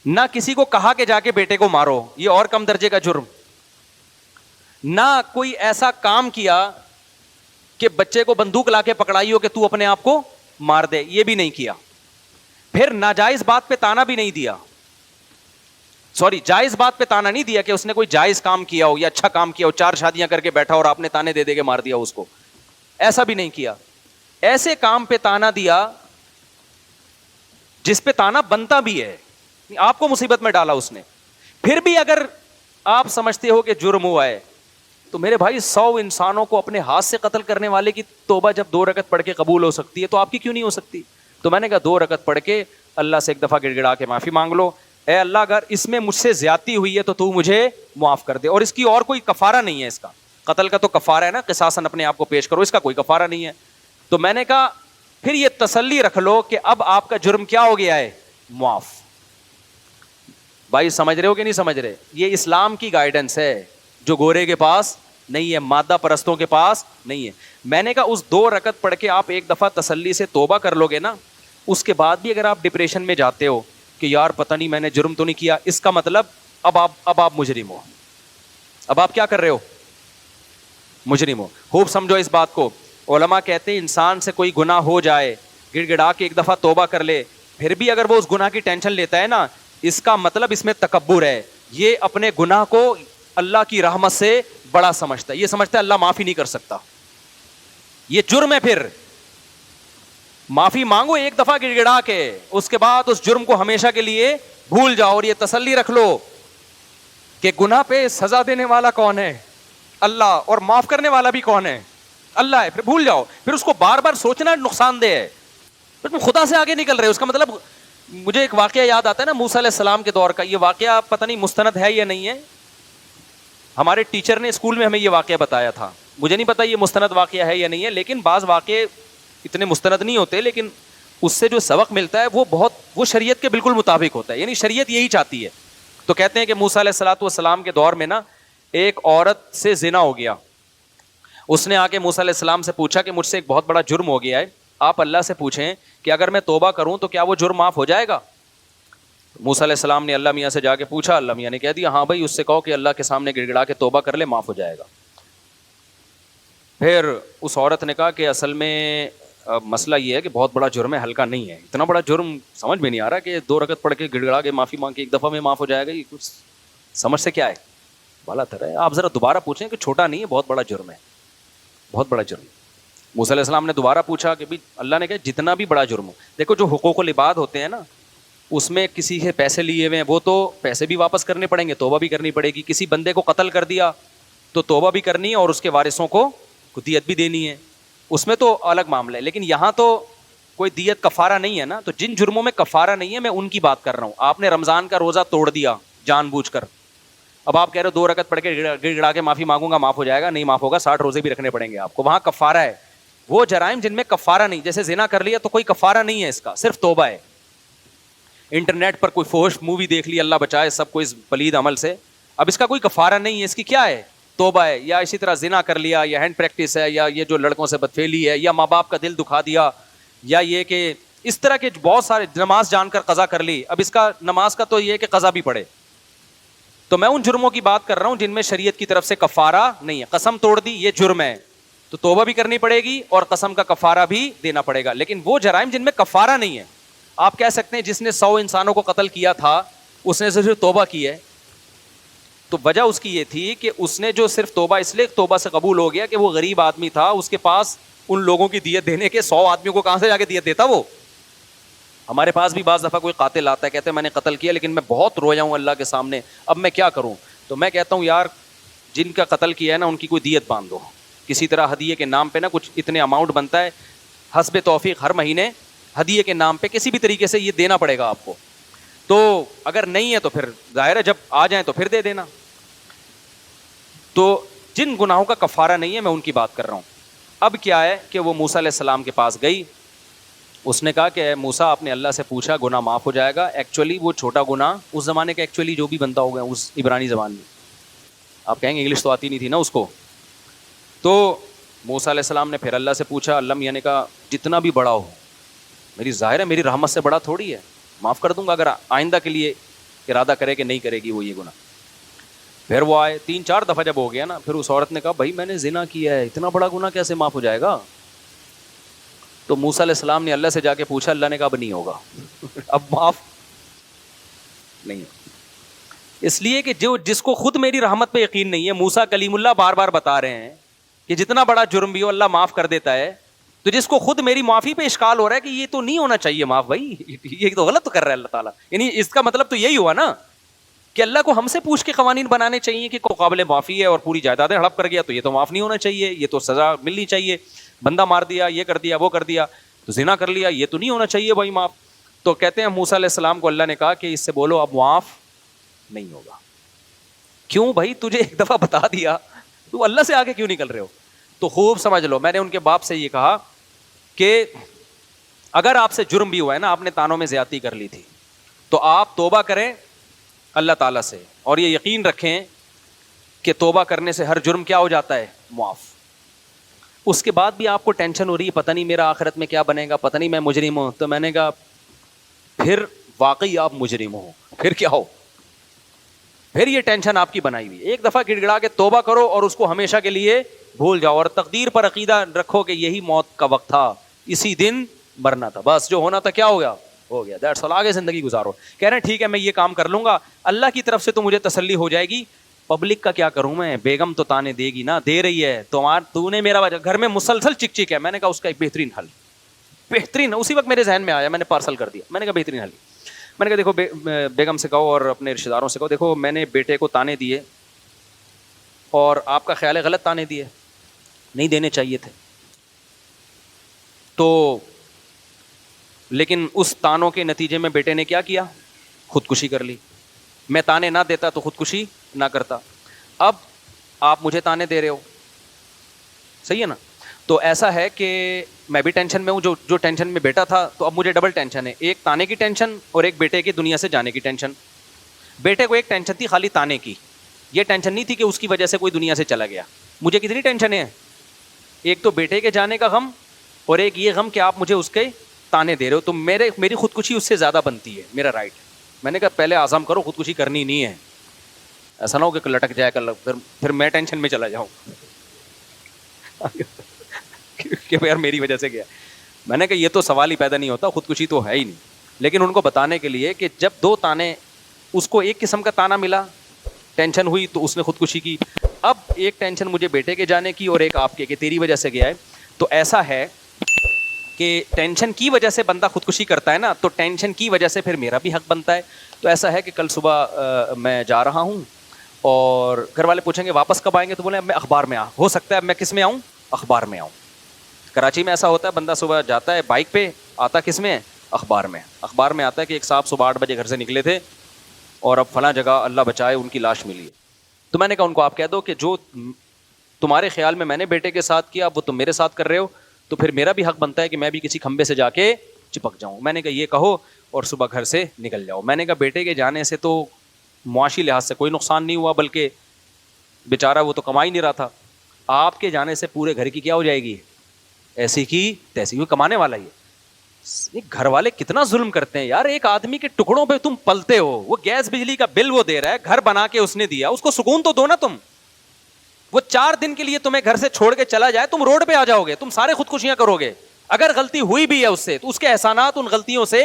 نہ کسی کو کہا کہ جا کے بیٹے کو مارو, یہ اور کم درجے کا جرم. نہ کوئی ایسا کام کیا کہ بچے کو بندوق لا کے پکڑائی ہو کہ تو اپنے آپ کو مار دے, یہ بھی نہیں کیا. پھر ناجائز بات پہ تانا بھی نہیں دیا, جائز بات پہ تانا نہیں دیا کہ اس نے کوئی جائز کام کیا ہو یا اچھا کام کیا ہو, 4 شادیاں کر کے بیٹھا اور آپ نے تانے دے دے کے مار دیا اس کو, ایسا بھی نہیں کیا. ایسے کام پہ تانا دیا جس پہ تانا بنتا بھی ہے, آپ کو مصیبت میں ڈالا اس نے. پھر بھی اگر آپ سمجھتے ہو کہ جرم ہوا ہے, تو میرے بھائی 100 انسانوں کو اپنے ہاتھ سے قتل کرنے والے کی توبہ جب 2 رکعت پڑھ کے قبول ہو سکتی ہے, تو آپ کی کیوں نہیں ہو سکتی؟ تو میں نے کہا 2 رکعت پڑھ کے اللہ سے ایک دفعہ گڑ گڑا کے معافی مانگ لو, اے اللہ اگر اس میں مجھ سے زیادتی ہوئی ہے تو مجھے معاف کر دے. اور اس کی اور کوئی کفارہ نہیں ہے, اس کا قتل کا تو کفارہ ہے نا, قصاصاً اپنے آپ کو پیش کرو, اس کا کوئی کفارہ نہیں ہے. تو میں نے کہا پھر یہ تسلی رکھ لو کہ اب آپ کا جرم کیا ہو گیا ہے؟ معاف. بھائی سمجھ رہے ہو کہ نہیں سمجھ رہے؟ یہ اسلام کی گائیڈنس ہے جو گورے کے پاس نہیں ہے, مادہ پرستوں کے پاس نہیں ہے. میں نے کہا اس 2 رکعت پڑھ کے آپ ایک دفعہ تسلی سے توبہ کر لو گے نا, اس کے بعد بھی اگر آپ ڈپریشن میں جاتے ہو کہ یار پتہ نہیں میں نے جرم تو نہیں کیا, اس کا مطلب اب آپ مجرم ہو. اب آپ کیا کر رہے ہو؟ مجرم ہو. خوب سمجھو اس بات کو. علماء کہتے ہیں انسان سے کوئی گناہ ہو جائے, گڑ گڑا کے ایک دفعہ توبہ کر لے, پھر بھی اگر وہ اس گناہ کی ٹینشن لیتا ہے نا, اس کا مطلب اس میں تکبر ہے. یہ اپنے گناہ کو اللہ کی رحمت سے بڑا سمجھتا ہے, یہ سمجھتا ہے اللہ معافی نہیں کر سکتا, یہ جرم ہے. پھر معافی مانگو ایک دفعہ گڑ گڑا کے, اس کے بعد اس جرم کو ہمیشہ کے لیے بھول جاؤ, اور یہ تسلی رکھ لو کہ گناہ پہ سزا دینے والا کون ہے؟ اللہ. اور معاف کرنے والا بھی کون ہے؟ اللہ ہے. پھر بھول جاؤ. پھر اس کو بار بار سوچنا نقصان دہ ہے, پھر تم خدا سے آگے نکل رہے ہو. اس کا مطلب مجھے ایک واقعہ یاد آتا ہے نا موسیٰ علیہ السلام کے دور کا. یہ واقعہ پتہ نہیں مستند ہے یا نہیں ہے, ہمارے ٹیچر نے اسکول میں ہمیں یہ واقعہ بتایا تھا. مجھے نہیں پتا یہ مستند واقعہ ہے یا نہیں ہے, لیکن بعض واقعے اتنے مستند نہیں ہوتے, لیکن اس سے جو سبق ملتا ہے وہ شریعت کے بالکل مطابق ہوتا ہے, یعنی شریعت یہی چاہتی ہے. تو کہتے ہیں کہ موسیٰ علیہ السلام کے دور میں نا ایک عورت سے زنا ہو گیا. اس نے آ کے موسیٰ علیہ السلام سے پوچھا کہ مجھ سے ایک بہت بڑا جرم ہو گیا ہے, آپ اللہ سے پوچھیں کہ اگر میں توبہ کروں تو کیا وہ جرم معاف ہو جائے گا؟ موسیٰ علیہ السلام نے اللہ میاں سے جا کے پوچھا, اللہ میاں نے کہہ دیا ہاں بھائی اس سے کہو کہ اللہ کے سامنے گڑ گڑا کے توبہ کر لے, معاف ہو جائے گا. پھر اس عورت نے کہا کہ اصل میں مسئلہ یہ ہے کہ بہت بڑا جرم ہے, ہلکا نہیں ہے. اتنا بڑا جرم سمجھ میں نہیں آ رہا کہ 2 رکعت پڑھ کے گڑ گڑا کے معافی مانگ کے ایک دفعہ میں معاف ہو جائے گا, یہ کچھ سمجھ سے کیا ہے؟ بالا تر ہے. آپ ذرا دوبارہ پوچھیں کہ چھوٹا نہیں ہے, بہت بڑا جرم ہے, بہت بڑا جرم. موسیٰ علیہ السلام نے دوبارہ پوچھا کہ اللہ نے کہا جتنا بھی بڑا جرم ہو, دیکھو جو حقوق العباد ہوتے ہیں نا, اس میں کسی سے پیسے لیے ہوئے ہیں وہ تو پیسے بھی واپس کرنے پڑیں گے, توبہ بھی کرنی پڑے گی. کسی بندے کو قتل کر دیا تو توبہ بھی کرنی ہے اور اس کے وارثوں کو دیت بھی دینی ہے, اس میں تو الگ معاملہ ہے. لیکن یہاں تو کوئی دیت کفارہ نہیں ہے نا, تو جن جرموں میں کفارہ نہیں ہے میں ان کی بات کر رہا ہوں. آپ نے رمضان کا روزہ توڑ دیا جان بوجھ کر, اب آپ کہہ رہے ہو 2 رکعت پڑھ کے گڑ گڑا کے معافی مانگوں گا, معاف ہو جائے گا؟ نہیں معاف ہوگا, 60 روزے بھی رکھنے پڑیں گے آپ کو. وہاں کفارہ ہے. وہ جرائم جن میں کفارہ نہیں, جیسے زنا کر لیا تو کوئی کفارہ نہیں ہے اس کا, صرف توبہ ہے. انٹرنیٹ پر کوئی فحش مووی دیکھ لی, اللہ بچائے سب کو اس پلید عمل سے, اب اس کا کوئی کفارہ نہیں ہے, اس کی کیا ہے؟ توبہ ہے. یا اسی طرح زنا کر لیا, یا ہینڈ پریکٹس ہے, یا یہ جو لڑکوں سے بدفعلی ہے, یا ماں باپ کا دل دکھا دیا, یا یہ کہ اس طرح کے بہت سارے, نماز جان کر قضا کر لی, اب اس کا نماز کا تو یہ کہ قضا بھی پڑے. تو میں ان جرموں کی بات کر رہا ہوں جن میں شریعت کی طرف سے کفارہ نہیں ہے. قسم توڑ دی یہ جرم ہے تو توبہ بھی کرنی پڑے گی اور قسم کا کفارہ بھی دینا پڑے گا. لیکن وہ جرائم جن میں کفارہ نہیں ہے, آپ کہہ سکتے ہیں جس نے 100 انسانوں کو قتل کیا تھا اس نے صرف توبہ کی ہے, تو وجہ اس کی یہ تھی کہ اس نے جو صرف توبہ اس لیے توبہ سے قبول ہو گیا کہ وہ غریب آدمی تھا, اس کے پاس ان لوگوں کی دیت دینے کے 100 آدمیوں کو کہاں سے جا کے دیت دیتا وہ. ہمارے پاس بھی بعض دفعہ کوئی قاتل آتا ہے, کہتے ہیں میں نے قتل کیا لیکن میں بہت رویا ہوں اللہ کے سامنے, اب میں کیا کروں. تو میں کہتا ہوں یار جن کا قتل کیا ہے نا ان کی کوئی دیت باندھ دو کسی طرح, ہدیے کے نام پہ نا کچھ اتنے اماؤنٹ بنتا ہے حسب توفیق, ہر مہینے ہدیے کے نام پہ کسی بھی طریقے سے یہ دینا پڑے گا آپ کو. تو اگر نہیں ہے تو پھر ظاہر ہے جب آ جائیں تو پھر دے دینا. تو جن گناہوں کا کفارہ نہیں ہے میں ان کی بات کر رہا ہوں. اب کیا ہے کہ وہ موسیٰ علیہ السلام کے پاس گئی, اس نے کہا کہ موسیٰ آپ نے اللہ سے پوچھا گناہ معاف ہو جائے گا. ایکچولی وہ چھوٹا گناہ اس زمانے کا ایکچولی جو بھی بندہ ہو گیا اس عبرانی زبان میں, آپ کہیں گے انگلش تو آتی نہیں تھی نا اس کو. تو موسیٰ علیہ السلام نے پھر اللہ سے پوچھا, اللہ میاں نے کہا جتنا بھی بڑا ہو, میری ظاہر ہے میری رحمت سے بڑا تھوڑی ہے, معاف کر دوں گا اگر آئندہ کے لیے ارادہ کرے کہ نہیں کرے گی وہ یہ گناہ. پھر وہ آئے 3-4 دفعہ جب ہو گیا نا, پھر اس عورت نے کہا بھائی میں نے زنا کیا ہے, اتنا بڑا گناہ کیسے معاف ہو جائے گا. تو موسیٰ علیہ السلام نے اللہ سے جا کے پوچھا, اللہ نے کہا اب نہیں ہوگا, اب معاف نہیں. اس لیے کہ جو جس کو خود میری رحمت پہ یقین نہیں ہے, موسیٰ کلیم اللہ بار بار بتا رہے ہیں کہ جتنا بڑا جرم بھی ہو اللہ معاف کر دیتا ہے, تو جس کو خود میری معافی پہ اشکال ہو رہا ہے کہ یہ تو نہیں ہونا چاہیے معاف, بھائی یہ تو غلط کر رہا ہے اللہ تعالیٰ, یعنی اس کا مطلب تو یہی ہوا نا کہ اللہ کو ہم سے پوچھ کے قوانین بنانے چاہیے کہ کوئی قابل معافی ہے اور پوری جائیدادیں ہڑپ کر گیا تو یہ تو معاف نہیں ہونا چاہیے, یہ تو سزا ملنی چاہیے, بندہ مار دیا, یہ کر دیا, وہ کر دیا, تو زنا کر لیا, یہ تو نہیں ہونا چاہیے بھائی معاف. تو کہتے ہیں موسیٰ علیہ السلام کو اللہ نے کہا کہ اس سے بولو اب معاف نہیں ہوگا. کیوں بھائی, تجھے ایک دفعہ بتا دیا, تو اللہ سے آگے کیوں نکل رہے ہو. تو خوب سمجھ لو, میں نے ان کے باپ سے یہ کہا کہ اگر آپ سے جرم بھی ہوا ہے نا, آپ نے تانوں میں زیادتی کر لی تھی, تو آپ توبہ کریں اللہ تعالیٰ سے, اور یہ یقین رکھیں کہ توبہ کرنے سے ہر جرم کیا ہو جاتا ہے, معاف. اس کے بعد بھی آپ کو ٹینشن ہو رہی ہے, پتہ نہیں میرا آخرت میں کیا بنے گا, پتہ نہیں میں مجرم ہوں. تو میں نے کہا پھر واقعی آپ مجرم ہو, پھر کیا ہو, پھر یہ ٹینشن آپ کی بنائی ہوئی. ایک دفعہ گڑ گڑا کے توبہ کرو اور اس کو ہمیشہ کے لیے بھول جاؤ, اور تقدیر پر عقیدہ رکھو کہ یہی موت کا وقت تھا, اسی دن مرنا تھا, بس جو ہونا تھا کیا ہو گیا, ہو گیا, دیٹس آل, آگے زندگی گزارو. کہہ رہے ہیں ٹھیک ہے میں یہ کام کر لوں گا, اللہ کی طرف سے تو مجھے تسلی ہو جائے گی, پبلک کا کیا کروں میں, بیگم تو تانے دے گی نا, دے رہی ہے, تو نے میرا گھر میں مسلسل چک چک ہے. میں نے کہا اس کا ایک بہترین حل, بہترین, اسی وقت میرے ذہن میں آیا, میں نے پارسل کر دیا. میں نے کہا بہترین حل, میں نے کہا دیکھو بیگم سے کہو اور اپنے رشتے داروں سے کہو, دیکھو میں نے بیٹے کو تانے دیے اور آپ کا خیال ہے غلط تانے دیے, نہیں دینے چاہیے تھے, تو لیکن اس تانوں کے نتیجے میں بیٹے نے کیا کیا, خودکشی کر لی. میں تانے نہ دیتا تو خودکشی نہ کرتا. اب آپ مجھے تانے دے رہے ہو, صحیح ہے نا. تو ایسا ہے کہ میں بھی ٹینشن میں ہوں, جو ٹینشن میں بیٹا تھا, تو اب مجھے ڈبل ٹینشن ہے, ایک تانے کی ٹینشن اور ایک بیٹے کی دنیا سے جانے کی ٹینشن. بیٹے کو ایک ٹینشن تھی خالی تانے کی, یہ ٹینشن نہیں تھی کہ اس کی وجہ سے کوئی دنیا سے چلا گیا. مجھے کتنی ٹینشن ہے, ایک تو بیٹے کے جانے کا غم اور ایک یہ غم کہ آپ مجھے اس کے تانے دے رہے ہو, تو میری خودکشی اس سے زیادہ بنتی ہے, میرا رائٹ. میں نے کہا پہلے عزم کرو, خودکشی کرنی نہیں ہے, ایسا نہ ہو کہ لٹک جائے کل, پھر میں ٹینشن میں چلا جاؤں کہ یار میری وجہ سے گیا. میں نے کہا یہ تو سوال ہی پیدا نہیں ہوتا, خودکشی تو ہے ہی نہیں. لیکن ان کو بتانے کے لیے کہ جب 2 تانے, اس کو ایک قسم کا تانا ملا, ٹینشن ہوئی تو اس نے خودکشی کی. اب ایک ٹینشن مجھے بیٹے کے جانے کی اور ایک آپ کے کہ تیری وجہ سے گیا ہے. تو ایسا ہے کہ ٹینشن کی وجہ سے بندہ خودکشی کرتا ہے نا, تو ٹینشن کی وجہ سے پھر میرا بھی حق بنتا ہے. تو ایسا ہے کہ کل صبح میں جا رہا ہوں اور گھر والے پوچھیں گے واپس کب آئیں گے, تو بولے اب میں اخبار میں ہو سکتا ہے اب میں کس میں آؤں, اخبار میں آؤں. کراچی میں ایسا ہوتا ہے, بندہ صبح جاتا ہے بائک پہ, آتا کس میں, اخبار میں. اخبار میں آتا ہے کہ ایک صاحب صبح 8 بجے گھر سے نکلے تھے اور اب فلاں جگہ اللہ بچائے ان کی لاش ملی ہے. تو میں نے کہا ان کو آپ کہہ دو کہ جو تمہارے خیال میں نے بیٹے کے ساتھ کیا وہ تم میرے ساتھ کر رہے ہو, تو پھر میرا بھی حق بنتا ہے کہ میں بھی کسی کھمبے سے جا کے چپک جاؤں. میں نے کہا یہ کہو اور صبح گھر سے نکل جاؤ. میں نے کہا بیٹے کے جانے سے تو معاشی لحاظ سے کوئی نقصان نہیں ہوا, بلکہ بیچارہ وہ تو کما ہی نہیں رہا تھا. آپ کے جانے سے پورے گھر کی کیا ہو جائے گی, ایسی کی تیسی, وہ کمانے والا ہی ہے. گھر والے کتنا ظلم کرتے ہیں یار, ایک آدمی کے ٹکڑوں پہ تم پلتے ہو, وہ گیس بجلی کا بل وہ دے رہا ہے, گھر بنا کے اس نے دیا, اس کو سکون تو دو نا تم. وہ 4 دن کے لیے تمہیں گھر سے چھوڑ کے چلا جائے, تم روڈ پہ آ جاؤ گے, تم سارے خودکشیاں کرو گے. اگر غلطی ہوئی بھی ہے اس سے تو اس کے احسانات ان غلطیوں سے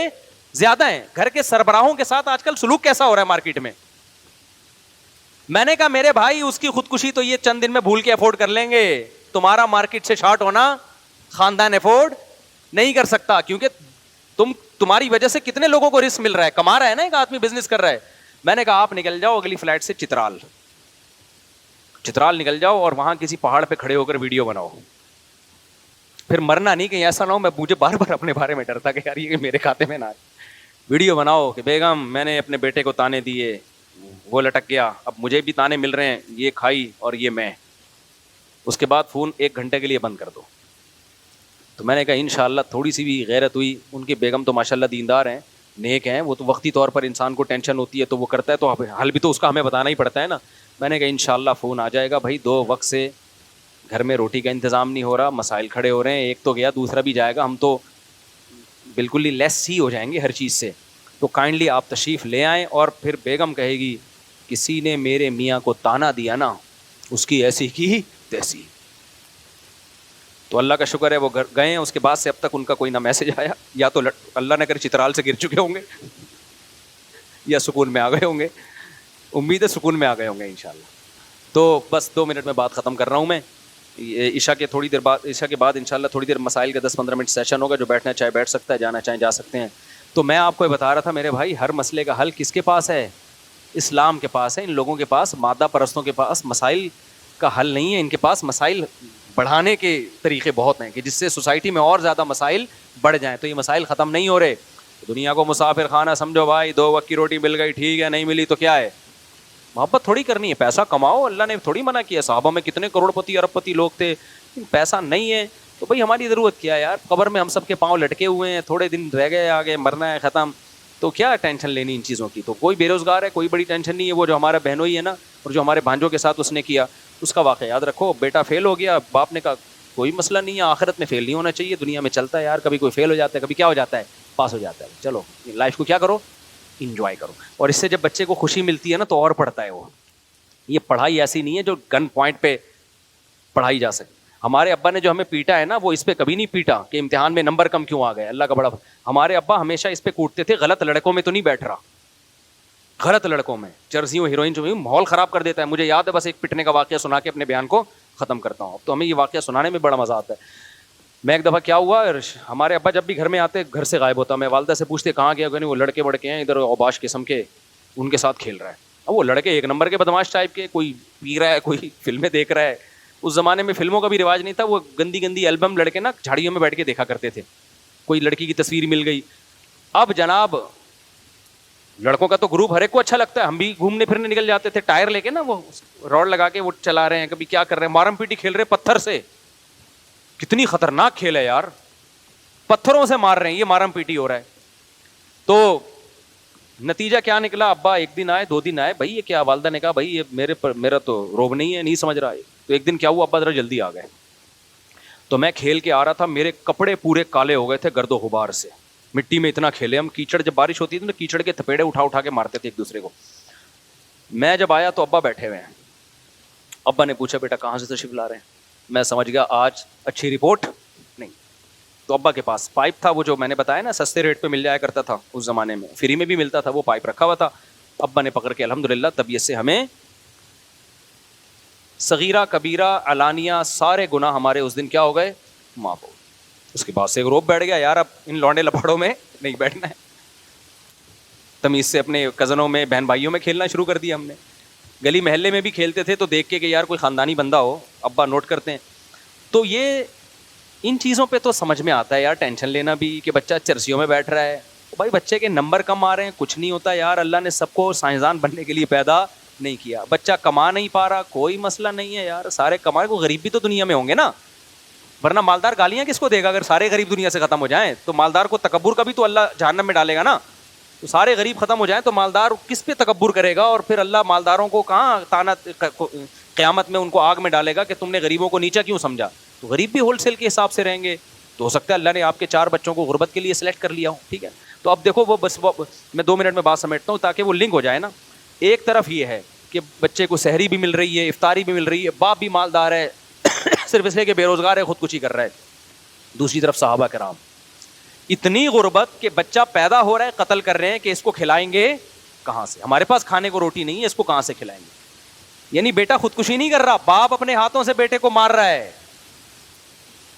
زیادہ ہیں. گھر کے سربراہوں کے ساتھ آج کل سلوک کیسا ہو رہا ہے مارکیٹ میں, میں نے کہا میرے بھائی اس کی خودکشی تو یہ چند دن میں بھول کے افورڈ کر لیں گے, تمہارا مارکیٹ سے شارٹ ہونا خاندان افورڈ نہیں کر سکتا, کیونکہ تمہاری وجہ سے کتنے لوگوں کو رسک مل رہا ہے, کما رہا ہے نا ایک آدمی, بزنس کر رہا ہے. میں نے کہا آپ نکل جاؤ اگلی فلائٹ سے چترال نکل جاؤ اور وہاں کسی پہاڑ پہ کھڑے ہو کر ویڈیو بناؤ, پھر مرنا نہیں کہیں ایسا نہ ہو. میں مجھے بار بار اپنے بارے میں ڈر تھا کہ یار یہ میرے کھاتے میں نہ آئے. ویڈیو بناؤ کہ بیگم میں نے اپنے بیٹے کو تانے دیے, وہ لٹک گیا, اب مجھے بھی تانے مل رہے ہیں, یہ کھائی اور یہ میں. اس کے بعد فون 1 گھنٹے کے لیے بند کر دو. تو میں نے کہا انشاءاللہ تھوڑی سی بھی غیرت ہوئی. ان کی بیگم تو ماشاءاللہ دیندار ہیں, نیک ہیں, وہ تو وقتی طور پر انسان کو ٹینشن ہوتی ہے تو وہ کرتا ہے, تو حل بھی تو اس کا ہمیں بتانا ہی پڑتا ہے نا. میں نے کہا انشاءاللہ فون آ جائے گا بھائی, 2 وقت سے گھر میں روٹی کا انتظام نہیں ہو رہا, مسائل کھڑے ہو رہے ہیں, ایک تو گیا دوسرا بھی جائے گا, ہم تو بالکل ہی لیس ہی ہو جائیں گے ہر چیز سے. تو کائنڈلی آپ تشریف لے آئیں. اور پھر بیگم کہے گی کسی نے میرے میاں کو تانا دیا نا, اس کی ایسی کی تیسی. تو اللہ کا شکر ہے وہ گئے ہیں, اس کے بعد سے اب تک ان کا کوئی نہ میسج آیا, یا تو اللہ نے کر چترال سے گر چکے ہوں گے یا سکون میں آ گئے ہوں گے. امید ہے سکون میں آ گئے ہوں گے انشاءاللہ. تو بس 2 منٹ میں بات ختم کر رہا ہوں میں. عشاء کے بعد انشاءاللہ تھوڑی دیر مسائل کا 10-15 منٹ سیشن ہوگا, جو بیٹھنا چاہے بیٹھ سکتا ہے, جانا چاہے جا سکتے ہیں. تو میں آپ کو یہ بتا رہا تھا میرے بھائی, ہر مسئلے کا حل کس کے پاس ہے؟ اسلام کے پاس ہے. ان لوگوں کے پاس, مادہ پرستوں کے پاس مسائل کا حل نہیں ہے. ان کے پاس مسائل بڑھانے کے طریقے بہت ہیں کہ جس سے سوسائٹی میں اور زیادہ مسائل بڑھ جائیں. تو یہ مسائل ختم نہیں ہو رہے. دنیا کو مسافر خانہ سمجھو بھائی, 2 وقت کی روٹی مل گئی ٹھیک ہے, نہیں ملی تو کیا ہے, محبت تھوڑی کرنی ہے, پیسہ کماؤ. اللہ نے تھوڑی منع کیا, صحابہ میں کتنے کروڑ پتی ارب پتی لوگ تھے, پیسہ نہیں ہے تو بھائی ہماری ضرورت کیا ہے یار, قبر میں ہم سب کے پاؤں لٹکے ہوئے ہیں, تھوڑے دن رہ گئے, آگے مرنا ہے, ختم. تو کیا ٹینشن لینی ان چیزوں کی. تو کوئی بے روزگار ہے, کوئی بڑی ٹینشن نہیں ہے. وہ جو ہمارا بہنوئی ہے نا, اور جو ہمارے بھانجوں کے ساتھ اس نے کیا, اس کا واقعہ یاد رکھو. بیٹا فیل ہو گیا, باپ نے کہا کوئی مسئلہ نہیں ہے, آخرت میں فیل نہیں ہونا چاہیے, دنیا میں چلتا ہے یار, کبھی کوئی فیل ہو جاتا ہے, کبھی کیا ہو جاتا ہے, پاس ہو جاتا ہے. چلو لائف کو کیا کرو, انجوائے کرو. اور اس سے جب بچے کو خوشی ملتی ہے نا تو اور پڑھتا ہے وہ. یہ پڑھائی ایسی نہیں ہے جو گن پوائنٹ پہ پڑھائی جا سکے. ہمارے ابا نے جو ہمیں پیٹا ہے نا, وہ اس پہ کبھی نہیں پیٹا کہ امتحان میں نمبر کم کیوں آ گئے. اللہ کا بڑا, ہمارے ابا ہمیشہ اس پہ کوٹتے تھے, غلط لڑکوں میں تو نہیں بیٹھ رہا, غلط لڑکوں میں, چرسیوں ہیروئن جو ماحول خراب کر دیتا ہے. مجھے یاد ہے, بس ایک پٹنے کا واقعہ سنا کے اپنے بیان کو ختم کرتا ہوں. اب تو ہمیں یہ واقعہ سنانے میں بڑا مزہ آتا ہے. میں ایک دفعہ کیا ہوا, ہمارے ابا جب بھی گھر میں آتے گھر سے غائب ہوتا. میں والدہ سے پوچھتے کہاں گیا, وہ لڑکے وڑکے ہیں ادھر اوباش قسم کے, ان کے ساتھ کھیل رہا ہے. اب وہ لڑکے 1 نمبر کے بدماش ٹائپ کے, کوئی پی رہا ہے, کوئی فلمیں دیکھ رہا ہے. اس زمانے میں فلموں کا بھی رواج نہیں تھا. وہ گندی گندی البم لڑکے نا جھاڑیوں میں بیٹھ کے دیکھا کرتے تھے. کوئی لڑکی کی تصویر مل گئی. اب جناب لڑکوں کا تو گروپ ہر ایک کو اچھا لگتا ہے, ہم بھی گھومنے پھرنے نکل جاتے تھے, ٹائر لے کے نا, وہ روڈ لگا کے وہ چلا رہے ہیں, کبھی کیا کر رہے ہیں, مارم پیٹی کھیل رہے پتھر سے. کتنی خطرناک کھیل ہے یار, پتھروں سے مار رہے ہیں, یہ مارم پیٹی ہو رہا ہے. تو نتیجہ کیا نکلا, ابا 1 دن آئے 2 دن آئے, بھائی یہ کیا, والدہ نے کہا بھائی یہ میرا تو روب نہیں ہے, نہیں سمجھ رہا ہے. تو 1 دن کیا ہوا, ابا ذرا جلدی آ گئے. تو میں کھیل کے آ رہا تھا, میرے کپڑے پورے کالے ہو گئے تھے گرد و غبار سے, مٹی میں اتنا کھیلے ہم. کیچڑ جب بارش ہوتی تھی نا, کیچڑ کے تھپیڑے اٹھا اٹھا کے مارتے تھے ایک دوسرے کو. میں جب آیا تو ابا بیٹھے ہوئے ہیں. ابا نے پوچھا بیٹا کہاں سے تشریف لا رہے ہیں. میں سمجھ گیا آج اچھی رپورٹ نہیں. تو ابا کے پاس پائپ تھا, وہ جو میں نے بتایا نا سستے ریٹ پہ مل جایا کرتا تھا اس زمانے میں, فری میں بھی ملتا تھا, وہ پائپ رکھا ہوا تھا. ابا نے پکڑ کے الحمدللہ طبیعت سے ہمیں صغیرہ کبیرہ علانیہ سارے گناہ ہمارے اس دن کیا ہو گئے, معاف ہو. اس کے بعد سے ایک روب بیٹھ گیا, یار اب ان لونڈے لپاڑوں میں نہیں بیٹھنا ہے. تمیز سے اپنے کزنوں میں بہن بھائیوں میں کھیلنا شروع کر دیا ہم نے. گلی محلے میں بھی کھیلتے تھے تو دیکھ کے کہ یار کوئی خاندانی بندہ ہو, ابا نوٹ کرتے ہیں. تو یہ ان چیزوں پہ تو سمجھ میں آتا ہے یار, ٹینشن لینا بھی کہ بچہ چرسیوں میں بیٹھ رہا ہے. بھائی بچے کے نمبر کم آ رہے ہیں, کچھ نہیں ہوتا یار, اللہ نے سب کو سائنسدان بننے کے لیے پیدا نہیں کیا. بچہ کما نہیں پا رہا, کوئی مسئلہ نہیں ہے یار, سارے کمائے. کو غریب بھی تو دنیا میں ہوں گے نا, ورنہ مالدار گالیاں کس کو دے گا. اگر سارے غریب دنیا سے ختم ہو جائیں تو مالدار کو تکبر کا بھی تو اللہ جہنم میں ڈالے گا نا. تو سارے غریب ختم ہو جائیں تو مالدار کس پہ تکبر کرے گا, اور پھر اللہ مالداروں کو کہاں تانا قیامت میں ان کو آگ میں ڈالے گا کہ تم نے غریبوں کو نیچا کیوں سمجھا. تو غریب بھی ہول سیل کے حساب سے رہیں گے. تو ہو سکتا ہے اللہ نے آپ کے 4 بچوں کو غربت کے لیے سلیکٹ کر لیا ہو, ٹھیک ہے. تو اب دیکھو وہ بس میں 2 منٹ میں بات سمیٹتا ہوں تاکہ وہ لنک ہو جائے نا. ایک طرف یہ ہے کہ بچے کو سحری بھی مل رہی ہے, افطاری بھی مل رہی ہے, باپ بھی مالدار ہے, صرف اس لیے کہ بے روزگار ہے, خودکشی کر رہا ہے. دوسری طرف صحابہ کرام اتنی غربت کہ بچہ پیدا ہو رہا ہے, قتل کر رہے ہیں کہ اس کو کھلائیں گے کہاں سے, ہمارے پاس کھانے کو روٹی نہیں ہے, اس کو کہاں سے کھلائیں گے. یعنی بیٹا خودکشی نہیں کر رہا, باپ اپنے ہاتھوں سے بیٹے کو مار رہا ہے.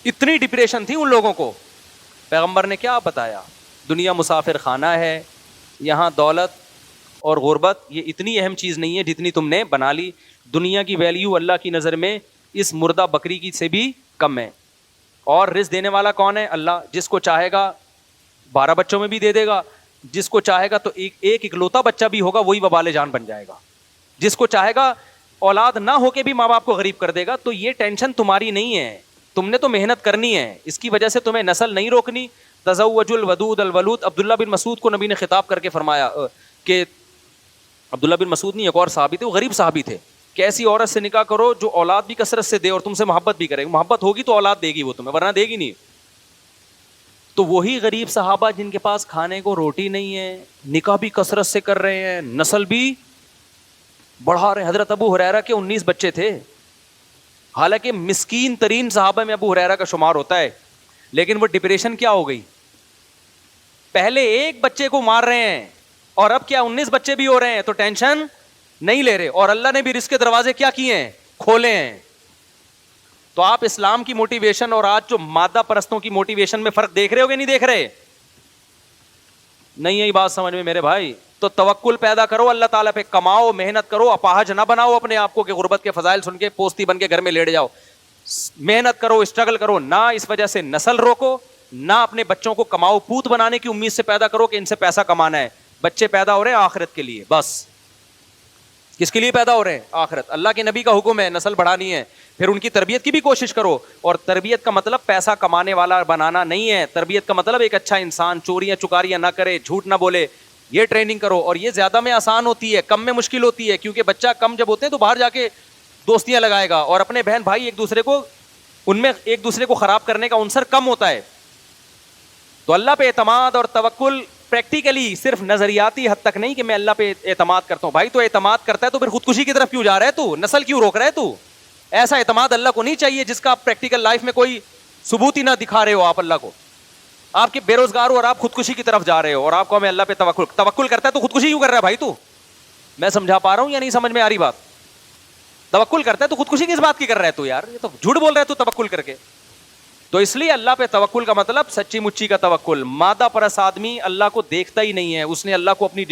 اتنی ڈپریشن تھی ان لوگوں کو. پیغمبر نے کیا بتایا, دنیا مسافر خانہ ہے, یہاں دولت اور غربت یہ اتنی اہم چیز نہیں ہے جتنی تم نے بنا لی. دنیا کی ویلیو اللہ کی نظر میں اس مردہ بکری کی سے بھی کم ہے. اور رزق دینے والا کون ہے؟ اللہ. جس کو چاہے گا 12 بچوں میں بھی دے دے گا, جس کو چاہے گا تو ایک اکلوتا بچہ بھی ہوگا وہی وبال جان بن جائے گا, جس کو چاہے گا اولاد نہ ہو کے بھی ماں باپ کو غریب کر دے گا. تو یہ ٹینشن تمہاری نہیں ہے, تم نے تو محنت کرنی ہے, اس کی وجہ سے تمہیں نسل نہیں روکنی. تزوج الودود الولود. عبداللہ بن مسعود کو نبی نے خطاب کر کے فرمایا کہ عبداللہ بن مسعود نہیں, ایک اور صحابی تھے, وہ غریب صحابی تھے, کہ ایسی عورت سے نکاح کرو جو اولاد بھی کثرت سے دے اور تم سے محبت بھی کرے. محبت ہوگی تو اولاد دے گی وہ تمہیں, ورنہ دے گی نہیں. تو وہی غریب صحابہ جن کے پاس کھانے کو روٹی نہیں ہے, نکاح بھی کثرت سے کر رہے ہیں, نسل بھی بڑھا رہے ہیں. حضرت ابو ہریرہ کے 19 بچے تھے, حالانکہ مسکین ترین صحابہ میں ابو ہریرہ کا شمار ہوتا ہے, لیکن وہ ڈپریشن کیا ہو گئی, پہلے ایک بچے کو مار رہے ہیں اور اب کیا 19 بچے بھی ہو رہے ہیں, تو ٹینشن نہیں لے رہے. اور اللہ نے بھی رزق کے دروازے کیا کیے ہیں, کھولے ہیں. تو آپ اسلام کی موٹیویشن اور آج جو مادہ پرستوں کی موٹیویشن میں فرق دیکھ رہے ہو کہ نہیں دیکھ رہے؟ نہیں ہے بات سمجھ میں میرے بھائی. تو توکل پیدا کرو اللہ تعالیٰ پہ, کماؤ, محنت کرو, اپاہج نہ بناؤ اپنے آپ کو کہ غربت کے فضائل سن کے پوستی بن کے گھر میں لیٹ جاؤ. محنت کرو, اسٹرگل کرو, نہ اس وجہ سے نسل روکو, نہ اپنے بچوں کو کماؤ پوت بنانے کی امید سے پیدا کرو کہ ان سے پیسہ کمانا ہے. بچے پیدا ہو رہے ہیں آخرت کے لیے, بس. کس کے لیے پیدا ہو رہے ہیں؟ آخرت. اللہ کے نبی کا حکم ہے نسل بڑھانی ہے, پھر ان کی تربیت کی بھی کوشش کرو. اور تربیت کا مطلب پیسہ کمانے والا بنانا نہیں ہے, تربیت کا مطلب ایک اچھا انسان, چوریاں چکاریاں نہ کرے, جھوٹ نہ بولے, یہ ٹریننگ کرو. اور یہ زیادہ میں آسان ہوتی ہے, کم میں مشکل ہوتی ہے, کیونکہ بچہ کم جب ہوتے ہیں تو باہر جا کے دوستیاں لگائے گا, اور اپنے بہن بھائی ایک دوسرے کو, ان میں ایک دوسرے کو خراب کرنے کا عنصر کم ہوتا ہے. تو اللہ پہ اعتماد اور توکل پریکٹیکلی, صرف نظریاتی حد تک نہیں کہ میں اللہ پہ اعتماد کرتا ہوں. بھائی تو اعتماد کرتا ہے تو پھر خودکشی کی طرف کیوں جا رہا ہے تو, نسل کیوں روک رہا ہے تو؟ ایسا اعتماد اللہ کو نہیں چاہیے جس کا آپ پریکٹیکل لائف میں کوئی ثبوت ہی نہ دکھا رہے ہو آپ اللہ کو. آپ کے بے روزگار ہو اور آپ خودکشی کی طرف جا رہے ہو, اور آپ کو میں اللہ پہ توکل کرتا ہے تو خودکشی کیوں کر رہا ہے بھائی تو؟ میں سمجھا پا رہا ہوں یا نہیں سمجھ میں آ رہی بات؟ توکل کرتا ہے تو خودکشی کس بات کی کر رہا ہے تو یار, یہ تو جھوٹ بول رہا ہے تو توکل کر کے. تو اس لیے اللہ پہ توکل کا مطلب سچی مچی کا توکل. مادہ پرست آدمی اللہ کو دیکھتا ہی نہیں ہے, اس نے اللہ کو اپنی